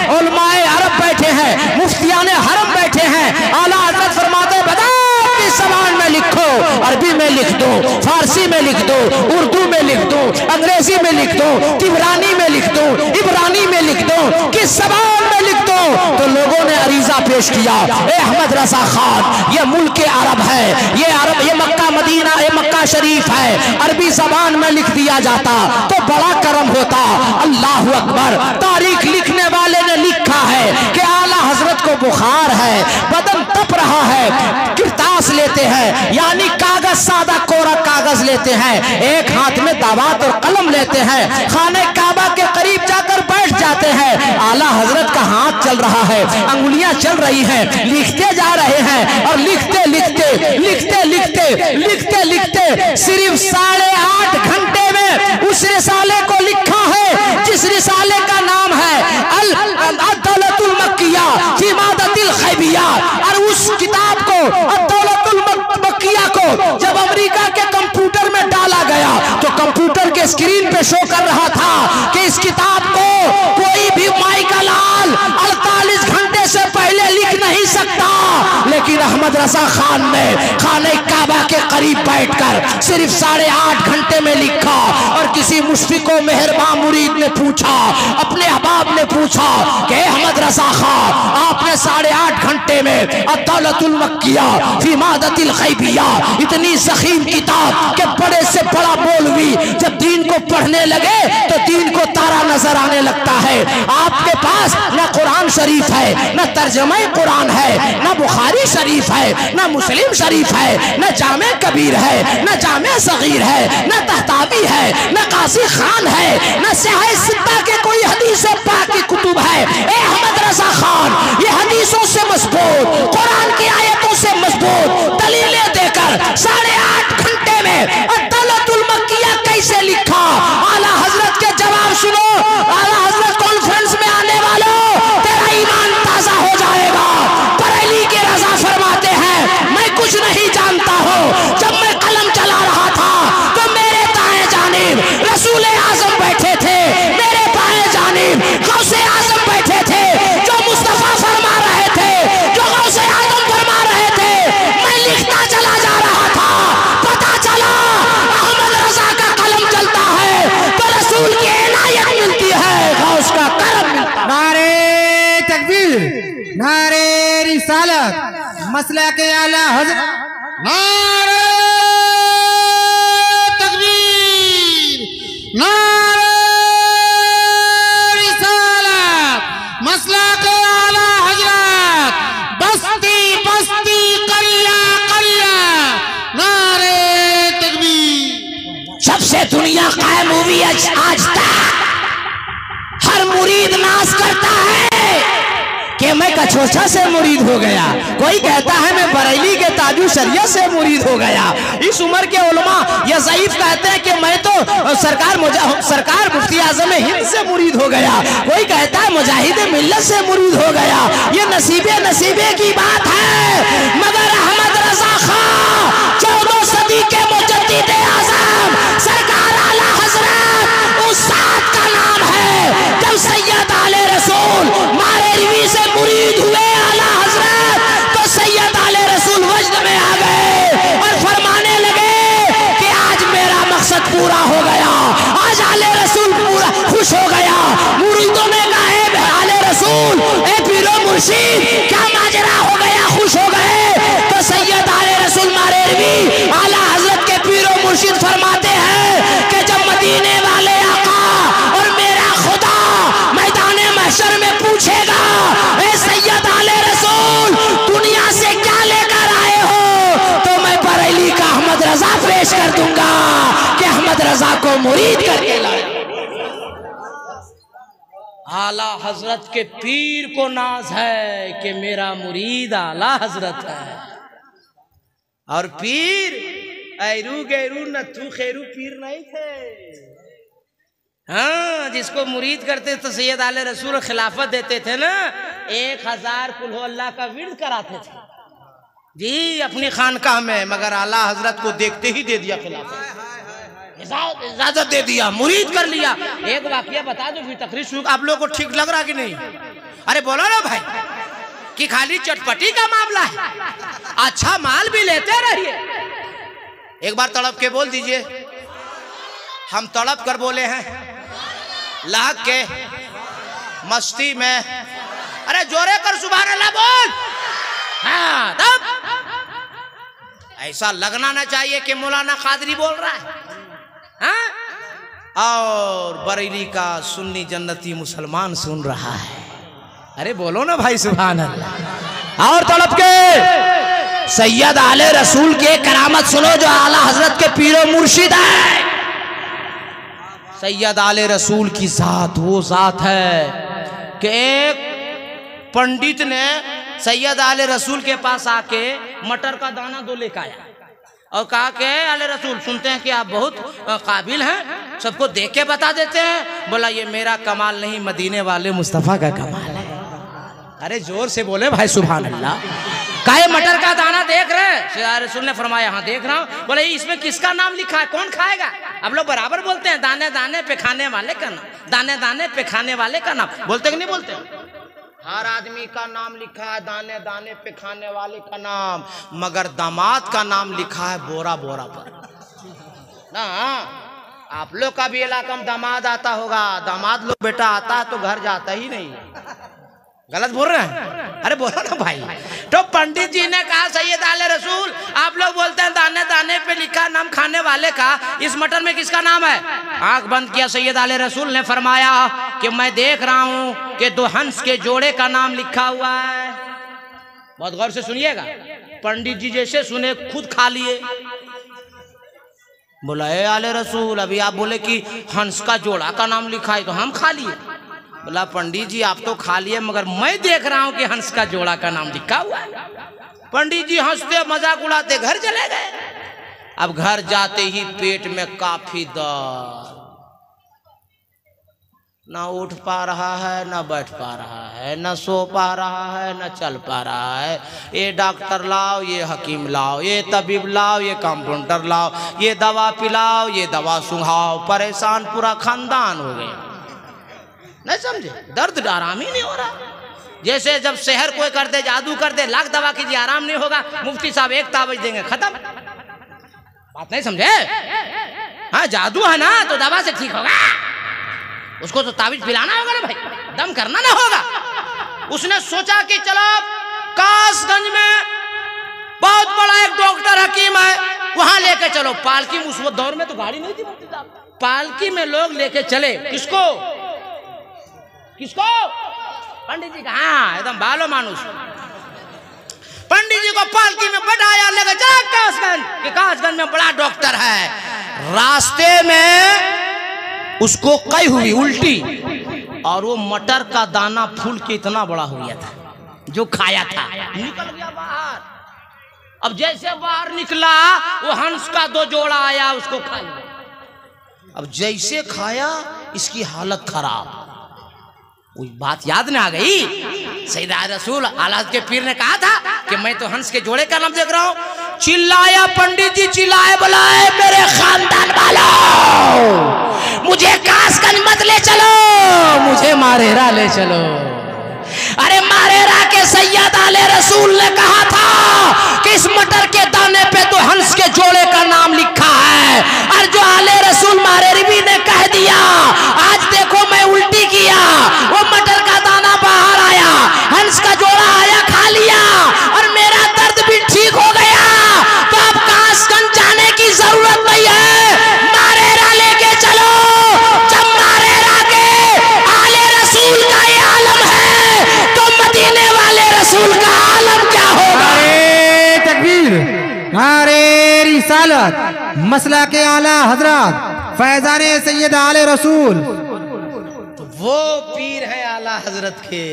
उलमाए अरब बैठे हैं, मुफ्तियाने हरम बैठे हैं। आला हजरत फरमाते हैं, बताओ किस ज़बान में लिखो, अरबी में लिख दो, फारसी में लिख दो, उर्दू में लिख दो, अंग्रेजी में लिख दो, तिबरानी में लिख दो, इब्रानी में लिख दो, किस ज़बान में लिख दो। तो लोगों ने अरीजा पेश किया, ए अहमद रजा खान, ये मुल्क अरब है, ये मक्का मदीना, ये मक्का शरीफ है, अरबी ज़बान में लिख दिया जाता तो बड़ा करम होता। अल्लाह अकबर। तारीख लिखने वाले ने लिखा है कि आला हजरत को बुखार है, बदन तप रहा है, किरतास लेते हैं, यानी कागज, सादा कोरा कागज लेते हैं, एक हाथ में दावात और कलम लेते हैं, खाने काबा के करीब जाकर बैठ जाते हैं। आला हजरत का हाथ चल रहा है, अंगुलियां चल रही हैं, लिखते जा रहे हैं और लिखते लिखते लिखते लिखते लिखते लिखते सिर्फ 8.5 घंटे में उस रिसाले को लिखा है जिस रिसाले का नाम है अद-दौलतुल मक्किया फी मादतिल खैबिया। और उस किताब को अद-दौलतुल मक्किया को जब अमेरिका के कंप्यूटर में डाला गया तो कंप्यूटर के स्क्रीन पे शो कर रहा था कि इस किताब को कोई भी माई का लाल 48 घंटे से पहले लिख नहीं सकता, लेकिन अहमद रजा खान ने खाने काबा के करीब बैठकर सिर्फ 8.5 घंटे में लिखा। और किसी मुश्फिको मेहरबान मुरीद ने पूछा, अपने अहबाब ने पूछा कि अहमद रजा खान आपने 8.5 घंटे में अद-दौलतुल मक्किया फी मादतिल खैबिया, इतनी ज़ख़ीम किताब के बड़े से बड़ा मौलवी जब दीन को पढ़ने लगे तो दीन को तारा नजर आने लगता है। आपके पास न कुरान शरीफ है, न तर्जुमा कुरान है, न बुखारी शरीफ है, न मुस्लिम शरीफ है, न जामे कबीर है, न जामे सगीर है, न तहतावी है, न कासी खान है, न सिहाह सित्ता के कोई हदीस पाक की कुतुब है। ए अहमद रजा खान, ये हदीसों से मजबूत, कुरान की आयतों से मजबूत दलीलें देकर 8.5 घंटे में अद-दौलतुल मक्किया कैसे लिखा? आला हजरत के जवाब सुनो। आला हजरत कॉन्फ्रेंस में आने वालों, तेरा ईमान ताजा हो जाएगा। बरेली के रजा फरमाते हैं, मैं कुछ नहीं जानता हूँ। जब मैं कलम चला रहा था तो मेरे दाएं जानिब रसूल आजम बैठे थे, मेरे बाएं जानिब गौसे आजम बैठे थे, जो मुस्तफा फरमा रहे थे, जो गौसे आजम फरमा रहे थे। मैं लिखता चला जा रहा था, पता चला अहमद रजा का कलम चलता है तो रसूल की इनायत मिलती है, गौस का करम मिलता है। नारे तकबीर, नारे रिसालत, मसला के आला हजरत, नारे तकबीर, नारे रिसालत, मसला के आला हजरत, बस्ती बस्ती करिया करिया, नारे तकबीर। सबसे दुनिया कायम हुई आज तक हर मुरीद नाज करता है कि मैं कछोछा से मुरीद हो गया, कोई कहता है मैं बरेली के ताजू शरिया से मुरीद हो गया। इस उम्र के उलमा या ज़ईफ कहते हैं कि मैं तो सरकार मुफ्ती आज़म हिंद से मुरीद हो गया, कोई कहता है मुजाहिद मिल्लत से मुरीद हो गया। ये नसीबे की बात है। मगर अहमद रजा खान 14 सदी के मुजद्दिद आज़म सरकार आला हजरत, उस साथ का नाम है जब सैयद आले रसूल मारेरवी से मुरीद हुए आला हजरत, तो सैयद आले रसूल वजद में आ गए और फरमाने लगे कि आज मेरा मकसद पूरा हो गया, आज आले रसूल पूरा खुश हो गया। मुरीदों ने कहा है आले रसूल, ए पीरो मुर्शिद, क्या माजरा हो गया, खुश हो गए? तो सैयद आले रसूल मारेरवी आला हजरत के पीरो मुर्शिद फरमाते हैं कि जब मदीने वाले आका और मेरा खुदा मैदाने महशर में पूछेगा, ए सैयद आले रसूल दुनिया से क्या लेकर आए हो, तो मैं बरेली का अहमद रजा पेश कर दूंगा कि अहमद रजा को मुरीद करके लाए। आला हजरत के पीर को नाज है कि मेरा मुरीद आला हजरत है। और पीर ऐरू गैरू नथु खैरू पीर नहीं थे। हाँ, जिसको मुरीद करते तो सैयद आले रसूल खिलाफत देते थे ना, 1000 कुल्हो अल्लाह का विर्द कराते थे जी अपनी खानकाह में, मगर आला हजरत को देखते ही दे दिया खिलाफत, इजाजत दे दिया, मुरीद कर लिया। एक वाकया बता दो, फिर तकरीर शुरू। आप लोगों को ठीक लग रहा कि नहीं? अरे बोलो ना भाई कि खाली चटपटी का मामला है, अच्छा माल भी लेते रहिए। एक बार तड़प के बोल दीजिए, हम तड़प कर बोले हैं, लाग के मस्ती में, अरे जोरे कर सुभान अल्लाह बोल। हाँ, तब ऐसा लगना ना चाहिए कि मौलाना कादरी बोल रहा है। हाँ? और बरेली का सुन्नी जन्नती मुसलमान सुन रहा है। अरे बोलो ना भाई सुभान अल्लाह। और तड़प के सैयद आले रसूल के करामत सुनो जो आला हजरत के पीरो मुर्शिद है। सैयद आले रसूल की जात वो जात है कि एक पंडित ने सैयद आले रसूल के पास आके मटर का दाना 2 लेकर आया और कहा कि आले रसूल, सुनते हैं कि आप बहुत काबिल हैं, सबको देख के बता देते हैं। बोला ये मेरा कमाल नहीं, मदीने वाले मुस्तफ़ा का कमाल है। अरे जोर से बोले भाई सुभान अल्लाह। काहे मटर का दाना देख रहे हैं? सैयद रसूल ने फरमाया हाँ देख रहा हूँ। बोले इसमें किसका नाम लिखा है, कौन खाएगा? अब लोग बराबर बोलते हैं दाने दाने पे खाने वाले का नाम, दाने दाने पे खाने वाले का नाम। बोलते कि नहीं बोलते? हर आदमी का नाम लिखा है दाने दाने पे खाने वाले का नाम, मगर दामाद का नाम लिखा है बोरा बोरा पर ना। आप लोग का भी इलाका में दामाद आता होगा, दामाद लोग बेटा आता है तो घर जाता ही नहीं। गलत बोल रहे हैं? अरे बोलो ना भाई। तो पंडित जी ने कहा सैयद आले रसूल, आप लोग बोलते हैं दाने दाने पे लिखा नाम खाने वाले का, इस मटर में किसका नाम है? आंख बंद किया सैयद आले रसूल ने फरमाया कि मैं देख रहा हूं कि 2 हंस के जोड़े का नाम लिखा हुआ है। बहुत गौर से सुनिएगा, पंडित जी जैसे सुने खुद खा लिए। बोला ए आले रसूल, अभी आप बोले कि हंस का जोड़ा का नाम लिखा है तो हम खा लिए। बोला पंडित जी आप तो खा लिए, मगर मैं देख रहा हूं कि हंस का जोड़ा का नाम लिखा हुआ है। पंडित जी हंसते मजाक उड़ाते घर चले गए। अब घर जाते ही पेट में काफी दर्द, ना उठ पा रहा है, ना बैठ पा रहा है, ना सो पा रहा है, ना चल पा रहा है। ये डॉक्टर लाओ, ये हकीम लाओ, ये तबीब लाओ, ये कंपाउंडर लाओ, ये दवा पिलाओ, ये दवा सुंघाओ, परेशान पूरा खानदान हो गया। नहीं समझे? दर्द आराम ही नहीं हो रहा। जैसे जब शहर कोई कर दे, जादू कर दे, लाख दवा कीजिए आराम नहीं होगा, मुफ्ती साहब एक ताबीज देंगे, खत्म। बात नहीं समझे? हाँ जादू है ना तो दवा से ठीक होगा, उसको तो ताबीज पिलाना होगा ना भाई, दम करना ना होगा। उसने सोचा कि चलो कासगंज में बहुत बड़ा एक डॉक्टर हकीम है, वहां लेके चलो। पालकी में उस दौर में तो गाड़ी नहीं थी, पालकी में लोग लेके चले। किसको? किसको? पंडित जी का। हाँ एकदम बालो मानुस। पंडित जी को पालकी में बैठाया, लेके जा कासगंज, कि कासगंज में बड़ा डॉक्टर है। रास्ते में उसको कई हुई उल्टी, और वो मटर का दाना फूल के इतना बड़ा हो गया था जो खाया था, निकल गया बाहर। अब जैसे बाहर निकला वो हंस का 2 जोड़ा आया, उसको खा लिया। अब जैसे खाया इसकी हालत खराब। वही बात याद में आ गई, सैयद रसूल आला के पीर ने कहा था कि मैं तो हंस के जोड़े का नाम देख रहा हूं। चिल्लाया पंडित जी, चिल्लाए, बुलाए मेरे खानदान वालों, मुझे कासगंज मत ले चलो, मुझे मारेरा ले चलो। अरे मारेरा के सैयद आले रसूल ने कहा था कि इस मटर के दाने पे तो हंस के जोड़े का नाम लिखा है, और जो आले रसूल मारेरवी ने कह दिया, आज देखो मैं उल्टी किया, वो मटर का दाना बाहर आया, हंस का जोड़ा आया, खा लिया, और मेरा दर्द भी ठीक हो गया। तो अब कासगंज जाने की जरूरत नहीं है, मारेरा लेके चलो। जब मारेरा के आले रसूल का ये आलम है तो मदीने वाले रसूल का आलम क्या होगा? नारे तकबीर, नारे रिसालत, मसला के आला हजरत फैजाने सैयद आले रसूल। तो वो पीर है आला हजरत के,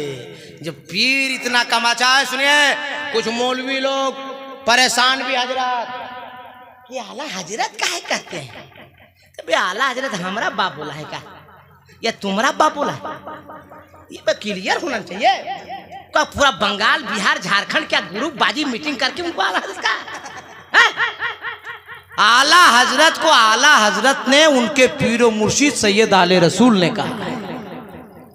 जब पीर इतना कमाचा है। सुनिए कुछ मौलवी लोग परेशान भी हजरत कि आला हजरत काहे कहते हैं? तो बे आला हजरत हमारा बाप बोला है क्या या तुम्हारा बाप बोला है? ये क्लियर होना चाहिए। का पूरा बंगाल बिहार झारखंड क्या ग्रुप बाजी मीटिंग करके उनको आला हजरत का है? आला हजरत को आला हजरत ने उनके पीरो मुर्शिद सैयद आले रसूल ने कहा।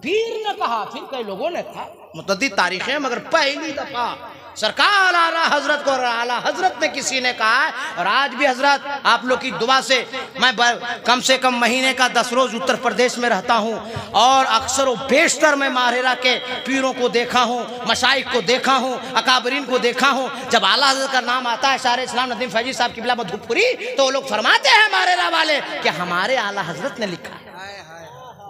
पीर ने कहा, फिर कई लोगों ने कहा, मुतद्दिद तारीखें, मगर पहली दफा सरकार आला हजरत को आला हजरत ने किसी ने कहा है। और आज भी हजरत आप लोग की दुआ से मैं कम से कम महीने का 10 रोज उत्तर प्रदेश में रहता हूँ, और अक्सर व बेशतर मैं मारेरा के पीरों को देखा हूँ, मशाइख को देखा हूँ, अकाबरीन को देखा हूँ। जब आला हजरत का नाम आता है शायर इस्लाम नदीम फैजी साहब की बिला मधुपुरी, तो वो लोग फरमाते हैं मारेरा वाले कि हमारे आला हजरत ने लिखा है।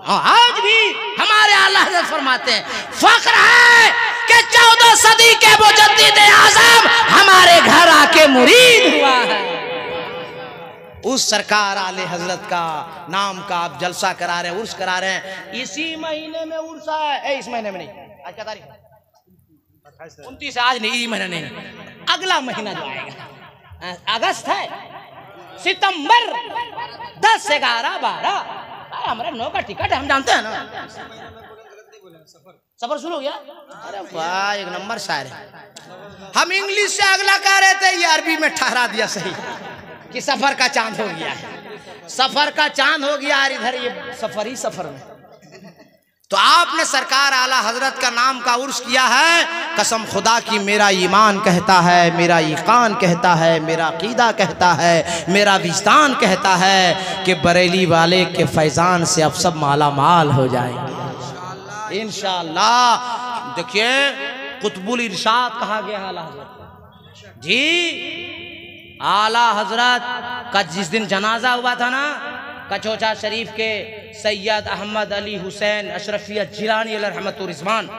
आज भी हमारे आला हजरत फरमाते हैं, फख्र है कि 14 सदी के मुजद्दिद आज़म हमारे घर आके मुरीद हुआ है। उस सरकार आले हजरत का नाम का आप जलसा करा रहे हैं, उर्स करा रहे हैं। इसी महीने में उर्स है, इस महीने में नहीं, आज क्या तारीख है? 29। आज नहीं, महीना नहीं, अगला महीना जो आएगा अगस्त है, सितंबर 10, 11, 12 हमारे 9 का टिकट है, हम जानते हैं ना। सफर शुरू हो गया। अरे वाह, एक नंबर शायर है। हम इंग्लिश से अगला कह रहे थे, ये अरबी में ठहरा दिया सही कि सफर का चांद हो गया है, सफर का चांद हो गया। इधर ये सफर ही सफर में। तो आपने सरकार आला हजरत का नाम का उर्स किया है। कसम खुदा की मेरा ईमान कहता है, मेरा ईकान कहता है, मेरा अकीदा कहता है, मेरा विजदान कहता है कि बरेली वाले के फैजान से अब सब माला माल हो जाएंगे इंशाअल्लाह। देखिए कुतुबुल इरशाद कहा गया आला हजरत जी। आला हजरत का जिस दिन जनाजा हुआ था ना, कचौचा शरीफ के सैयद अहमद अली हुसैन अशरफियत जिलानी रहमतुर रिजवान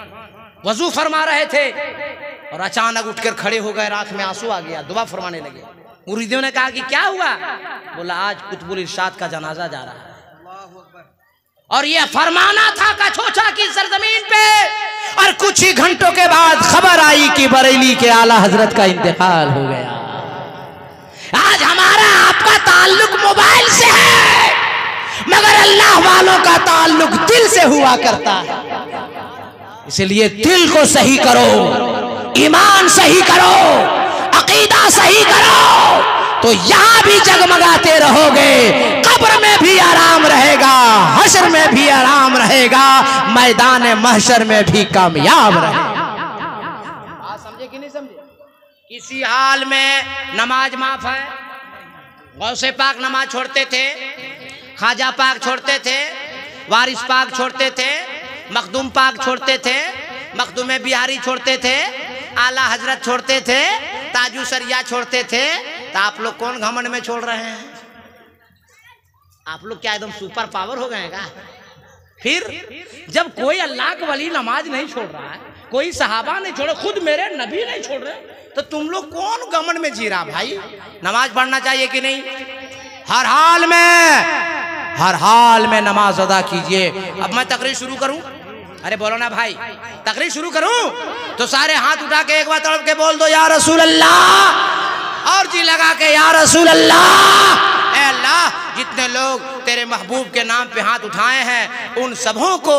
वजू फरमा रहे थे और अचानक उठकर खड़े हो गए, आंख में आंसू आ गया, दुआ फरमाने लगे। मुरीदियों ने कहा कि क्या हुआ? बोला आज कुतुबुल इरशाद का जनाजा जा रहा है और ये फरमाना था कचौचा की सरजमीन पे। और कुछ ही घंटों के बाद खबर आई कि बरेली के आला हजरत का इंतकाल हो गया। आज हमारा आपका ताल्लुक मोबाइल से है, मगर अल्लाह वालों का ताल्लुक दिल से हुआ करता है। इसलिए दिल को सही करो, ईमान सही करो, अकीदा सही करो, तो यहां भी जगमगाते रहोगे, कब्र में भी आराम रहेगा, हशर में भी आराम रहेगा, मैदान महशर में भी कामयाब रहेगा। समझे कि नहीं समझे? किसी हाल में नमाज माफ है। गौसे पाक नमाज छोड़ते थे, खाजा पाक छोड़ते थे, वारिस पाक छोड़ते थे, मखदूम पाक छोड़ते थे, मखदूम बिहारी छोड़ते थे, आला हजरत छोड़ते थे, ताजू सरिया छोड़ते थे। तो आप लोग कौन घमंड में छोड़ रहे हैं? आप लोग क्या एकदम सुपर पावर हो गए का? फिर जब कोई अल्लाह के वली नमाज नहीं छोड़ रहा है, कोई सहाबा नहीं छोड़, खुद मेरे नबी नहीं छोड़ रहे, तो तुम लोग कौन घमंड में जी रहा? भाई नमाज पढ़ना चाहिए कि नहीं? हर हाल में नमाज अदा कीजिए। अब मैं तकरीर शुरू करूं? अरे बोलो ना भाई, तकरीर शुरू करूं तो सारे हाथ उठा के एक बार तड़प के बोल दो या रसूल अल्लाह, और जी लगा के या रसूल अल्लाह। ऐ अल्लाह, जितने लोग तेरे महबूब के नाम पे हाथ उठाए हैं उन सबों को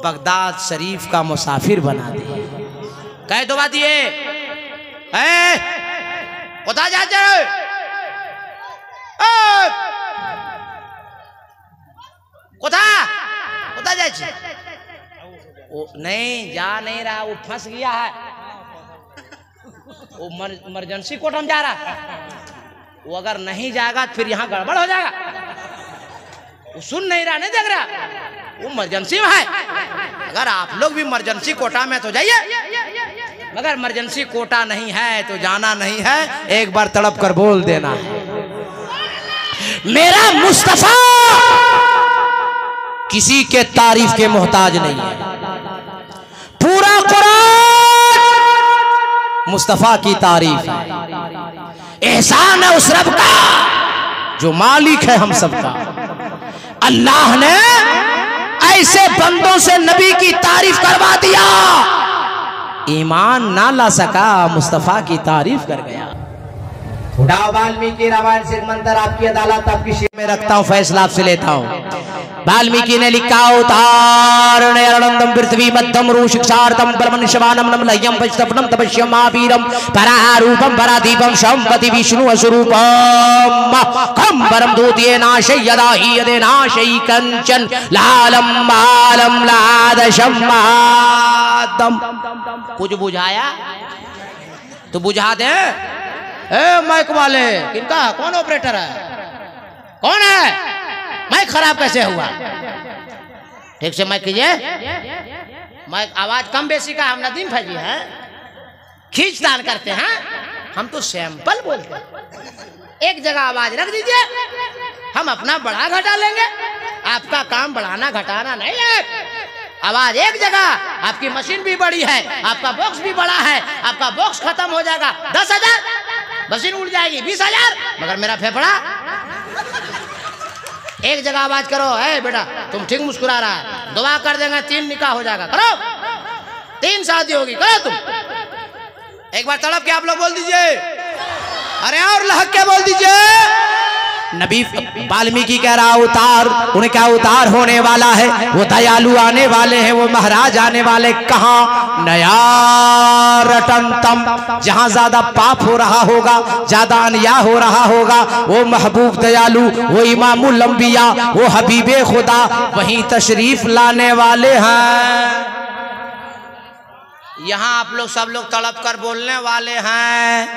बगदाद शरीफ का मुसाफिर बना दे। कह दो बात ये कोथा जाते कोथा जाए? नहीं जा नहीं रहा, वो फंस गया है, वो इमरजेंसी कोर्ट में जा रहा है। वो अगर नहीं जाएगा तो फिर यहाँ गड़बड़ हो जाएगा। वो सुन नहीं रहा, नहीं देख रहा, वो इमरजेंसी में है। अगर आप लोग भी इमरजेंसी कोटा में तो जाइए, मगर इमरजेंसी कोटा नहीं है तो जाना नहीं है। एक बार तड़प कर बोल देना है मेरा मुस्तफा किसी के तारीफ के मोहताज नहीं है। पूरा कुरान मुस्तफा की तारीफ है। एहसान है उस रब का जो मालिक है हम सबका। अल्लाह ने ऐसे बंदों से नबी की तारीफ करवा दिया, ईमान ना ला सका, मुस्तफा की तारीफ कर गया। उठाओ वाल्मीकि रामायण से मंत्र, आपकी अदालत आपकी शेर में रखता हूँ, फैसला आपसे लेता हूँ। वाल्मीकि ने लिखा उतारणे अरनंदम पृथ्वी मध्यम रू शिक्षार्थम ब्रह्मण शवानम नम लयम वैष्णवनम तपस्यम महावीरम परारूपम परादीपम शंपति विष्णु स्वरूपम कंबरम दूतिये नाशय यदा ही यदे नाशय कंचन लालम मालम लादशम मादम। कुछ बुझाया तो बुझा दे। माइक वाले किनका? कौन ऑपरेटर है? कौन है? माइक खराब कैसे हुआ? ठीक से माइक कीजिए। माइक आवाज कम बेसी का हम नदीम भाई हैं, खींचतान करते हैं, हम तो सैंपल बोलते हैं। एक जगह आवाज रख दीजिए, हम अपना बढ़ा घटा लेंगे। आपका काम बढ़ाना घटाना नहीं है। आवाज एक जगह, आपकी मशीन भी बड़ी है, आपका बॉक्स भी बड़ा है, आपका बॉक्स खत्म हो जाएगा 10,000, मशीन उड़ जाएगी 20,000, मगर मेरा फेफड़ा एक जगह आवाज करो, है बेटा तुम ठीक मुस्कुरा रहा है, दुआ कर देंगे 3 निकाह हो जाएगा, करो 3 शादी होगी, करो तुम। एक बार तड़प के आप लोग बोल दीजिए, अरे और लहक के बोल दीजिए। नबी वाल्मीकि कह रहा उतार, उन्हें क्या उतार होने वाला है, वो दयालु आने वाले हैं, वो महाराज आने वाले। कहाँ? नया रटनतम, जहां ज्यादा पाप हो रहा होगा, ज्यादा अन्याय हो रहा होगा, वो महबूब दयालु, वो इमामुल अंबिया, वो हबीबे खुदा वहीं तशरीफ लाने वाले हैं। यहां आप लोग सब लोग तड़प कर बोलने वाले हैं,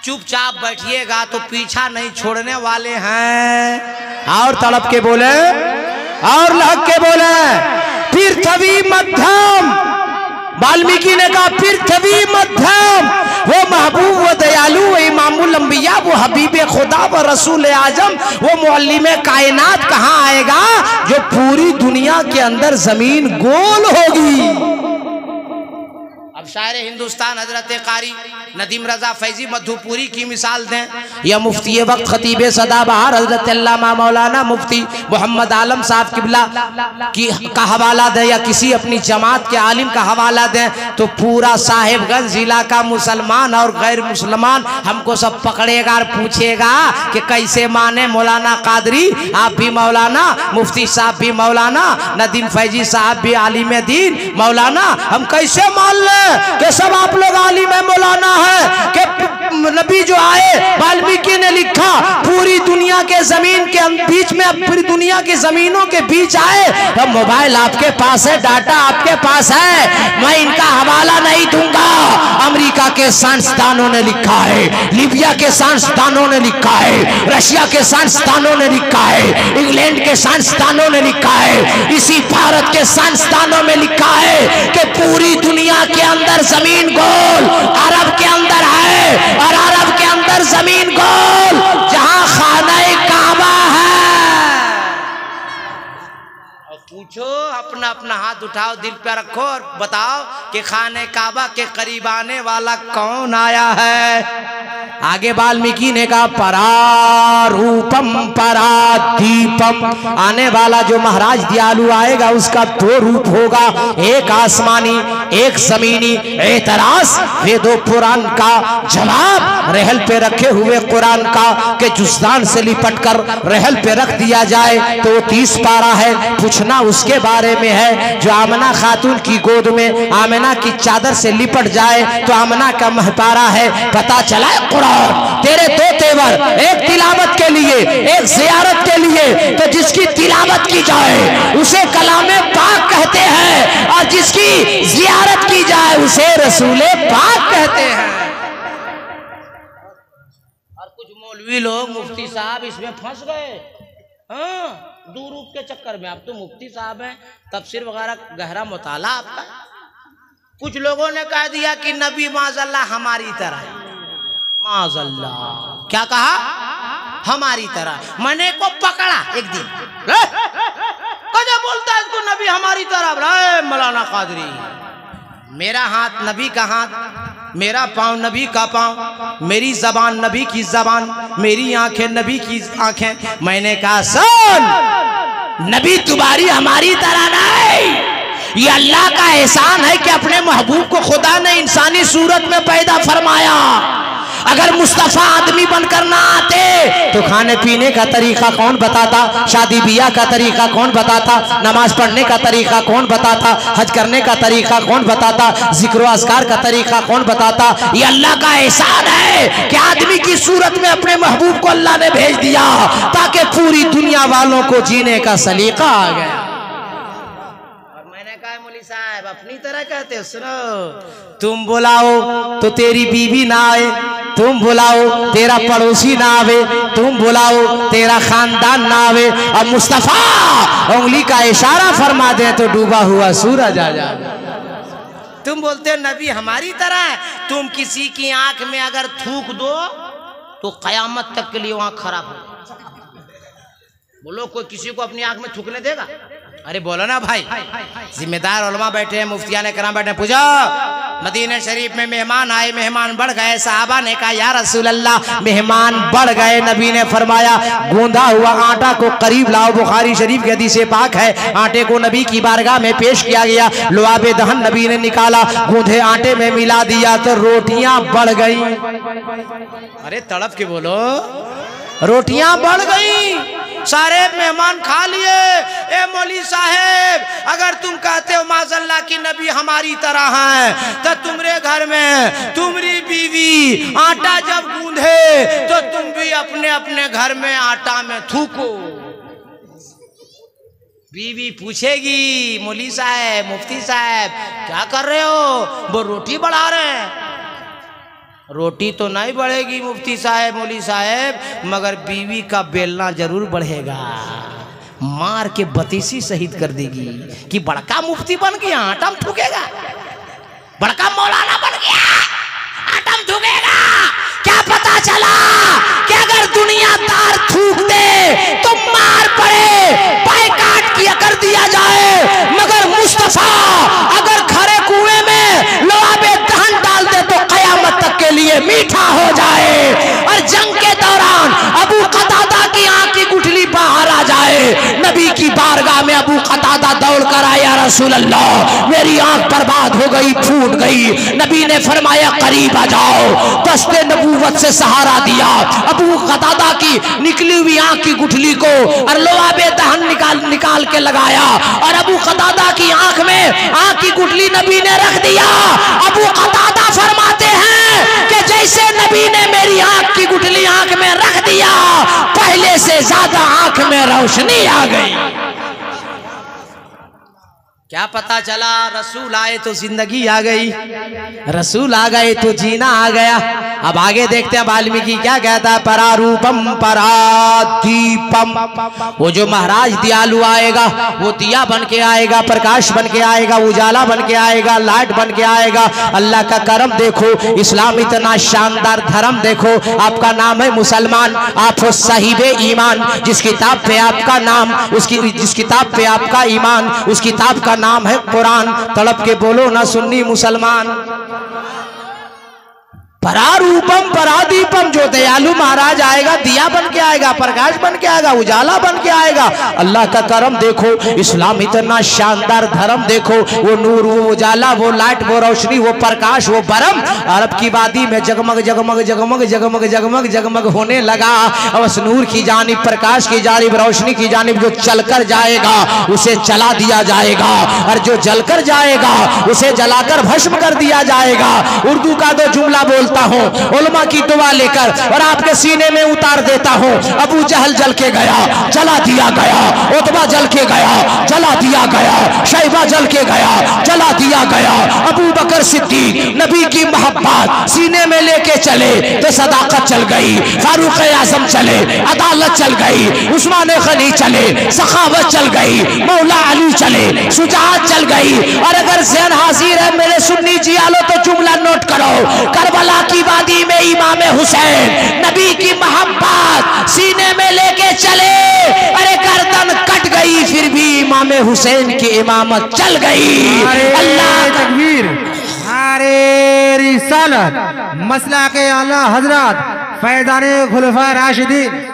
चुपचाप बैठिएगा तो पीछा नहीं छोड़ने वाले हैं। और तड़प के बोले और लहक के बोले, पृथ्वी मध्यम। वाल्मीकि ने कहा पृथ्वी मध्यम, वो महबूब, वो दयालु, वो इमामुल अंबिया, वो हबीबे खुदा, वो रसूल आजम, वो मुअल्लिमे कायनात कहाँ आएगा जो पूरी दुनिया के अंदर जमीन गोल होगी। अब शायर हिंदुस्तान हजरत कारी नदीम रजा फैजी मधुपुरी की मिसाल दें, या मुफ्ती वक्त खतीब सदाबहार हजरत अल्लामा मौलाना मुफ्ती मोहम्मद आलम साहब किबला की का हवाला दें, या किसी अपनी जमात के आलिम का हवाला दें, तो पूरा साहिबगंज जिला का मुसलमान और गैर मुसलमान हमको सब पकड़ेगा और पूछेगा कि कैसे माने मौलाना कादरी, आप भी मौलाना, मुफ्ती साहब भी मौलाना, नदीम फैजी साहब भी आलिम दीन मौलाना, हम कैसे मान लें कि सब आप लोग आलिम मौलाना है, कि नबी जो आए वाल्मीकि ने लिखा पूरी दुनिया के जमीन के बीच में, पूरी दुनिया की जमीनों के बीच आए। अब मोबाइल आपके पास है, डाटा आपके पास है, मैं इनका हवाला नहीं दूंगा। अमेरिका के साइंसदानों ने लिखा है, लीबिया के साइंसदानों ने लिखा है, रशिया के साइंसदानों ने लिखा है, इंग्लैंड के साइंसदानों ने लिखा है, इसी भारत के साइंसदानों में लिखा है कि पूरी दुनिया के अंदर जमीन गोल, अरब के अंदर है, और अरब के अंदर जमीन गोल, जहां खाना काबा है। और पूछो, अपना अपना हाथ उठाओ, दिल पे रखो और बताओ कि खाने काबा के करीब आने वाला कौन आया है। आगे वाल्मीकि ने कहा परारूपम परादीपम, आने वाला जो महाराज दयालु आएगा उसका 2 रूप होगा, एक आसमानी एक जमीनी। एतराज वेदो पुराण का जवाब रहल पे रखे हुए कुरान का, के जुस्तान से लिपट कर रहल पे रख दिया जाए तो वो 30 पारा है। पूछना उसके बारे में है जो आमना खातून की गोद में आमना की चादर से लिपट जाए तो आमना का महपारा है। पता चला कुरान तेरे 2 तेवर, एक तिलावत के लिए, एक जियारत के लिए, तो जिसकी तिलावत की जाए उसे कलामे पाक कहते हैं, और जिसकी जियारत की जाए उसे रसूले पाक कहते हैं। और कुछ मौलवी लोग, मुफ्ती साहब इसमें फंस गए, हाँ, 2 रूप के चक्कर में। आप तो मुफ्ती साहब हैं, तफसीर वगैरह गहरा मुताला आपका। कुछ लोगों ने कह दिया कि नबी माज़अल्लाह हमारी तरह है, माज़अल्लाह, क्या कहा? हमारी तरह। मैंने को पकड़ा एक दिन, कदा बोलता है इसको नबी हमारी तरह। मौलाना कादरी, मेरा हाथ नबी का हाथ, मेरा पांव नबी का पांव, मेरी जबान नबी की जबान, मेरी आंखें नबी की आंखें। मैंने कहा सुन, नबी तुम्हारी हमारी तरह नहीं, ये अल्लाह का एहसान है कि अपने महबूब को खुदा ने इंसानी सूरत में पैदा फरमाया। अगर मुस्तफा आदमी बनकर ना आते तो खाने पीने का तरीका कौन बताता, शादी ब्याह का तरीका कौन बताता, नमाज पढ़ने का तरीका कौन बताता, हज करने का तरीका कौन बताता, जिक्र अस्कार का तरीका कौन बताता। ये अल्लाह का एहसान है कि आदमी की सूरत में अपने महबूब को अल्लाह ने भेज दिया ताकि पूरी दुनिया वालों को जीने का सलीका आ गया। साहब अपनी तरह कहते हो, सुनो, तुम बुलाओ तो तेरी बीवी ना आए, तुम बुलाओ तेरा पड़ोसी ना आवे, तुम बुलाओ तेरा खानदान ना आवे, और मुस्तफा उंगली का इशारा फरमा दे तो डूबा हुआ सूरज आ जाए। तुम बोलते हो नबी हमारी तरह है। तुम किसी की आंख में अगर थूक दो तो कयामत तक के लिए वहां खराब हो। बोलो, कोई किसी को अपनी आंख में थूकने देगा? अरे बोलो ना भाई, जिम्मेदार उलमा बैठे हैं, मुफ्तियान कराम बैठे हैं। पूछो, मदीना शरीफ में मेहमान आए, मेहमान बढ़ गए। साहबा ने कहा या रसूल अल्लाह मेहमान बढ़ गए। नबी ने फरमाया गूंधा हुआ आटा को करीब लाओ। बुखारी शरीफ की हदीस पाक है। आटे को नबी की बारगाह में पेश किया गया। लुआबे दहन नबी ने निकाला, गूंधे आटे में मिला दिया तो रोटियां बढ़ गई। अरे तड़प के बोलो, रोटियां बढ़ गई। सारे मेहमान खा लिए। ए मौली साहेब, अगर तुम कहते हो माज़अल्लाह की नबी हमारी तरह हैं, तो तुम्हारे घर में तुम्हारी बीवी आटा जब गूंधे तो तुम भी अपने अपने घर में आटा में थूको। बीवी पूछेगी मौली साहब, मुफ्ती साहब क्या कर रहे हो? वो रोटी बढ़ा रहे हैं। रोटी तो नहीं बढ़ेगी मुफ्ती साहब, मौली साहब, मगर बीवी का बेलना जरूर बढ़ेगा। मार के बतीसी शहीद कर देगी कि बड़का मुफ्ती बन गया आटा में थूकेगा, बड़का मौलाना बन गया आटा में थूकेगा। क्या पता चला कि अगर दुनियादार थूक दे तो मार पड़े, बाइकाट किया कर दिया जाए, मगर मुस्तफा अगर खरे कुएं में लुआबे दहन डाल दे तो कयामत तक के लिए मीठा हो जाए। और जंग के दौरान अबू कतादा की आंख की गुठली बाहर आ जाए, नबी की बारगाह में अबू कतादा दौड़ कर आया, रसूल अल्लाह मेरी आंख बर्बाद हो गई, फूट गई। नबी ने फरमाया करीब आ जाओ। दस्ते नबूवत से सहारा दिया। अबू कतादा की निकली हुई आंख की गुठली को और लुआबे दहन निकाल के लगाया और अबू कतादा की आंख में आंख की गुठली नबी ने रख दिया। अबू कतादा फरमाते हैं कि जैसे नबी ने मेरी आंख की गुठली आंख में रख दिया, पहले से ज्यादा आंख में रोशनी आ गई। क्या पता चला? रसूल आए तो जिंदगी आ गई, रसूल आ गए तो जीना आ गया। अब आगे देखते हैं वाल्मीकि क्या कहता है। परारूपम परादीपम, वो जो महाराज दयालु आएगा वो दिया बन के आएगा, प्रकाश बन के आएगा, उजाला बन के आएगा, लाइट बन के आएगा। अल्लाह का करम देखो, इस्लाम इतना शानदार धर्म देखो। आपका नाम है मुसलमान, आप हो साहिबे ईमान। जिस किताब पे आपका नाम, जिस किताब पे आपका ईमान, उस किताब का नाम है कुरान। तड़प के बोलो ना सुन्नी मुसलमान। परारूपम परादीपम, जो दयालु महाराज आएगा दिया बन के आएगा, प्रकाश बन के आएगा, उजाला बन के आएगा। अल्लाह का करम देखो, इस्लाम इतना शानदार धर्म देखो। वो नूर, वो उजाला, वो लाइट, वो रोशनी, वो प्रकाश, वो बरम अरब की वादी में जगमग जगमग जगमग जगमग जगमग जगमग होने लगा। अब उस नूर की जानिब, प्रकाश की जानिब, रोशनी की जानिब जो चलकर जाएगा उसे चला दिया जाएगा, और जो जलकर जाएगा उसे जलाकर भस्म कर दिया जाएगा। उर्दू का दो जुमला बोलता हूं उलमा की दुआ लेकर और आपके सीने में उतार देता हूं। अबू जहल जल के गया, जला दिया गया। उतबा जल के गया, जला दिया गया। शैबा जल के गया, जला दिया गया। अबू बकर सिद्दीक नबी की मोहब्बत सीने में लेके चले तो सदाकत चल गई। फारूक आजम चले, अदालत चल गई। उस्मान गनी चले, सखावत चल गई। मौला अली चले, शुजाअत चल गई। और अगर ज़हन हाजिर है मेरे सुन्नी जी आलो तो जुमला नोट करो। करबला की वादी में इमाम हुसैन नबी की मोहब्बत सीने में लेके चले, अरे गर्दन कट गई फिर भी इमाम हुसैन की इमामत चल गई। अल्लाह तकबीर, नारे रिसालत, मसला के आला हजरत फैज़ाने खुलफा राशिदीन।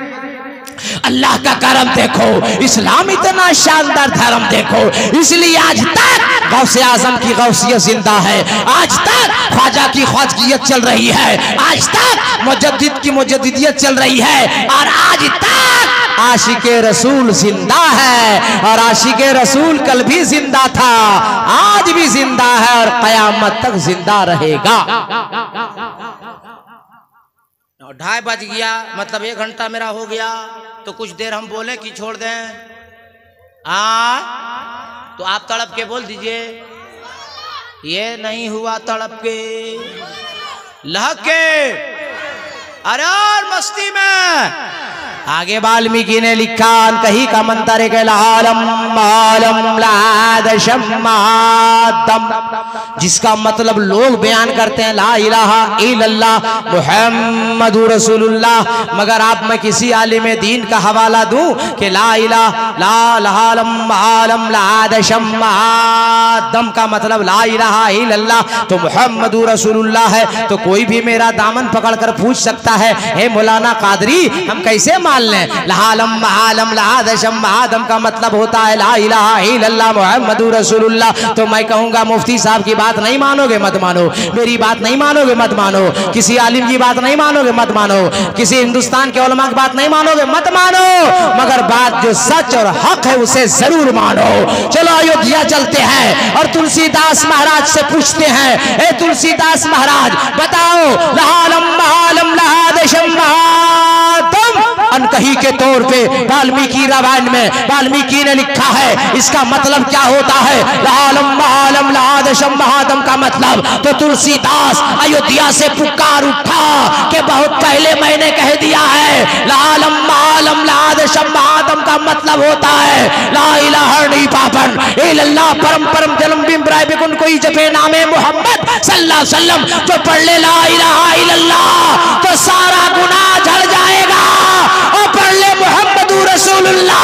अल्लाह का करम देखो, इस्लाम इतना शानदार धर्म देखो। इसलिए आज तक गौसे आजम की गौसियत जिंदा है, आज तक ख्वाजा की ख्वाजगियत चल रही है, आज तक मुजद्दिद की मुजद्दिदियत चल रही है, और आज तक आशिके रसूल जिंदा है। और आशिके रसूल कल भी जिंदा था, आज भी जिंदा है और कयामत तक जिंदा रहेगा। 2:30 बज गया, मतलब 1 घंटा मेरा हो गया, तो कुछ देर हम बोले कि छोड़ दें? तो आप तड़प के बोल दीजिए। ये नहीं हुआ तड़प के, लहक के, अरे और मस्ती में आगे वाल्मीकि ने लिखा कहीं का मंत्र है जिसका मतलब लोग बयान करते हैं ला इलाहा इल्लल्लाह मुहम्मदुर रसूलुल्लाह, मगर आप मैं किसी आलिम दीन का हवाला दूं कि ला इलाहा का मतलब ला इलाहा इल्लल्लाह तो मुहम्मदुर रसूलुल्लाह है। तो कोई भी मेरा दामन पकड़कर पूछ सकता है हे मौलाना कादरी हम कैसे मान लें आदम का मतलब होता है ला इलाहा इल्लल्लाह मुहम्मदुर रसूलुल्लाह। तो मैं कहूंगा मुफ्ती साहब की बात नहीं मानोगे मत मानो, मेरी बात नहीं मानोगे मत मानो, किसी आलिम की बात नहीं मानोगे मत मानो, किसी हिंदुस्तान के उलमा की बात नहीं मानोगे मत मानो, मगर बात जो सच और हक है उसे जरूर मानो। चलो अयोध्या चलते हैं और तुलसीदास महाराज से पूछते हैं ए तुलसीदास महाराज बताओ अनकही के तौर पे वाल्मीकि रामायण में वाल्मीकि ने लिखा है इसका मतलब क्या होता है महादम का मतलब। तो तुलसीदास अयोध्या से पुकार उठा कि बहुत पहले मैंने कह दिया है महादम का मतलब होता है ला इलाहा पापन इल्लल्लाह परम परम जन्म बिम्बराय बिकुन कोई जपे नामे मोहम्मद सल्लल्लाहु अलैहि वसल्लम जो पढ़ ले ला इलाहा इल्लल्लाह तो सारा गुनाह झड़ जाएगा, और पढ़ ले मुहम्मदुर रसूलुल्लाह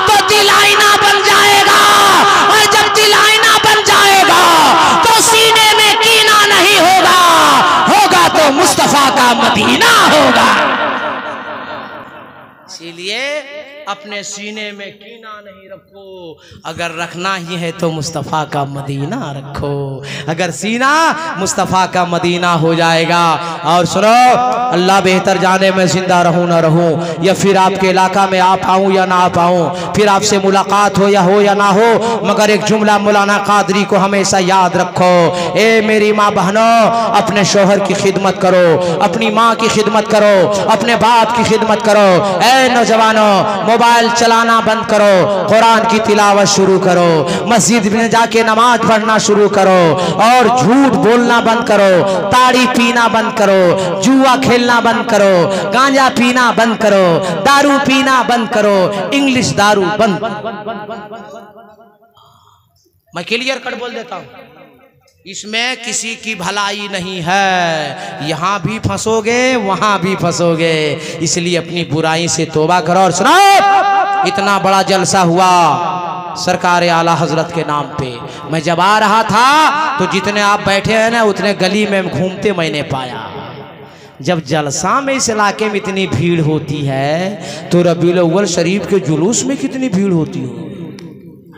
तो दिल आईना बन जाएगा, और जब दिल आईना बन जाएगा तो सीने में कीना नहीं होगा, होगा तो मुस्तफा का मदीना होगा। इसीलिए अपने सीने में कीना नहीं रखो, अगर रखना ही है तो मुस्तफ़ा का मदीना रखो, अगर सीना मुस्तफ़ा का मदीना हो जाएगा। और सुनो अल्लाह बेहतर जाने में जिंदा रहूं ना रहूं, या फिर आपके इलाका में आ पाऊं या ना आ पाऊं, फिर आपसे मुलाकात हो या ना हो, मगर एक जुमला मौलाना कादरी को हमेशा याद रखो। ए मेरी माँ बहनों अपने शोहर की खिदमत करो, अपनी माँ की खिदमत करो, अपने बाप की खिदमत करो। ए नौजवानों मोबाइल चलाना बंद करो, कुरान की तिलावत शुरू करो, मस्जिद में जाके नमाज पढ़ना शुरू करो, और झूठ बोलना बंद करो, ताड़ी पीना बंद करो, जुआ खेलना बंद करो, गांजा पीना बंद करो, दारू पीना बंद करो, इंग्लिश दारू बंद। मैं क्लियर कट बोल देता हूं, इसमें किसी की भलाई नहीं है, यहां भी फंसोगे वहां भी फंसोगे, इसलिए अपनी बुराई से तौबा करो। और सुनो इतना बड़ा जलसा हुआ सरकार आला हजरत के नाम पे, मैं जब आ रहा था तो जितने आप बैठे हैं ना उतने गली में घूमते मैंने पाया। जब जलसा में इस इलाके में इतनी भीड़ होती है तो रबीउल अव्वल शरीफ के जुलूस में कितनी भीड़ होती हो,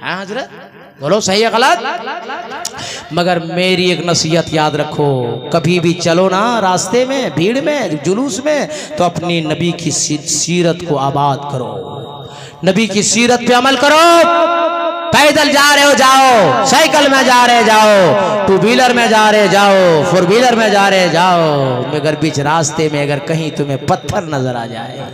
है हजरत? बोलो सही है गलत? मगर मेरी एक नसीहत याद रखो, कभी भी चलो ना रास्ते में भीड़ में जुलूस में तो अपनी नबी की सीरत को आबाद करो, नबी की सीरत पे अमल करो। पैदल जा रहे हो जाओ, साइकिल में जा रहे जाओ, टू व्हीलर में जा रहे जाओ, फोर व्हीलर में जा रहे जाओ, मगर बीच रास्ते में अगर कहीं तुम्हें पत्थर नजर आ जाए,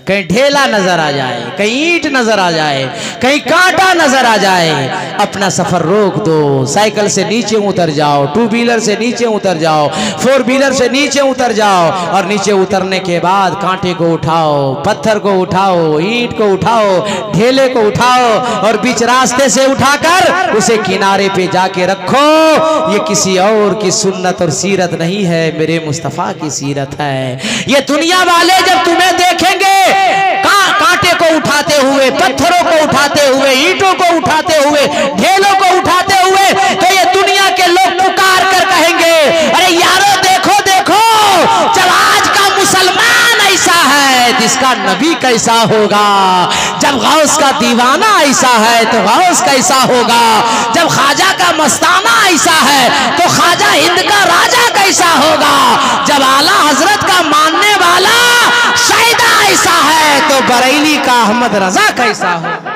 कहीं ढेला नजर आ जाए, कहीं ईंट नजर आ जाए, कहीं कांटा नजर आ जाए, अपना सफर रोक दो, साइकिल से नीचे उतर जाओ, टू व्हीलर से नीचे उतर जाओ, फोर व्हीलर से नीचे उतर जाओ, और नीचे उतरने के बाद कांटे को उठाओ, पत्थर को उठाओ, ईंट को उठाओ, ढेले को उठाओ, और बीच रास्ते से उठाकर उसे किनारे पे जाके रखो। ये किसी और की सुन्नत और सीरत नहीं है, मेरे मुस्तफा की सीरत है। ये दुनिया वाले जब तुम्हें देखेंगे कांटे को उठाते हुए, पत्थरों को उठाते हुए, ईंटों को उठाते हुए, ढेलों को उठाते हुए, तो ये दुनिया के लोग पुकार कर कहेंगे अरे यारो देखो देखो, जब आज का मुसलमान ऐसा है जिसका नबी कैसा होगा, जब गौस का दीवाना ऐसा है तो गौस कैसा होगा, जब ख्वाजा का मस्ताना ऐसा है तो ख्वाजा हिंद का राजा कैसा होगा, जब आला हजरत का मानने वाला शायदा ऐसा है तो बरेली का अहमद रजा कैसा होगा।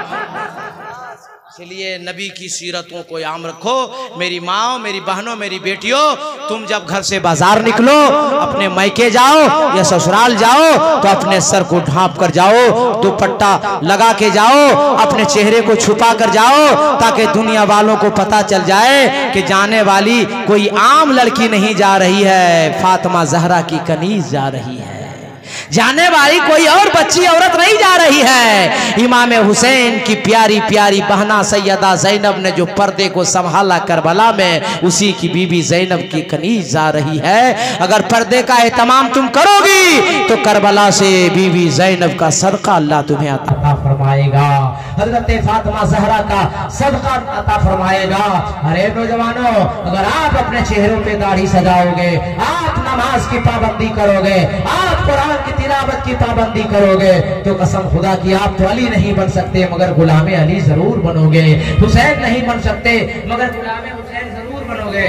इसलिए नबी की सीरतों को याद रखो। मेरी माँ, मेरी बहनों, मेरी बेटियों, तुम जब घर से बाजार निकलो, अपने मायके जाओ या ससुराल जाओ तो अपने सर को ढांप कर जाओ, दुपट्टा लगा के जाओ, अपने चेहरे को छुपा कर जाओ, ताकि दुनिया वालों को पता चल जाए कि जाने वाली कोई आम लड़की नहीं जा रही है, फातिमा जहरा की कनीज जा रही है। जाने वाली कोई और बच्ची औरत नहीं जा रही है। इमाम हुसैन की प्यारी प्यारी बहना सैयदा ज़ैनब ने जो पर्दे को संभाला करबला में, उसी की बीबी ज़ैनब की कनीज जा रही है। अगर पर्दे का एहतमाम तुम करोगी तो करबला से बीबी ज़ैनब का सदका अल्लाह तुम्हें अता फरमाएगा, हज़रत फातिमा ज़हरा का सदका अता फरमाएगा। अरे नौजवानों, अगर आप अपने चेहरों पे दाढ़ी सजाओगे, आप नमाज की पाबंदी करोगे, आप कुरान की तिलावत की पाबंदी करोगे, तो कसम खुदा की आप तो अली नहीं बन सकते मगर गुलामे अली जरूर बनोगे। हुसैन नहीं बन सकते मगर गुलामे हुसैन जरूर बनोगे।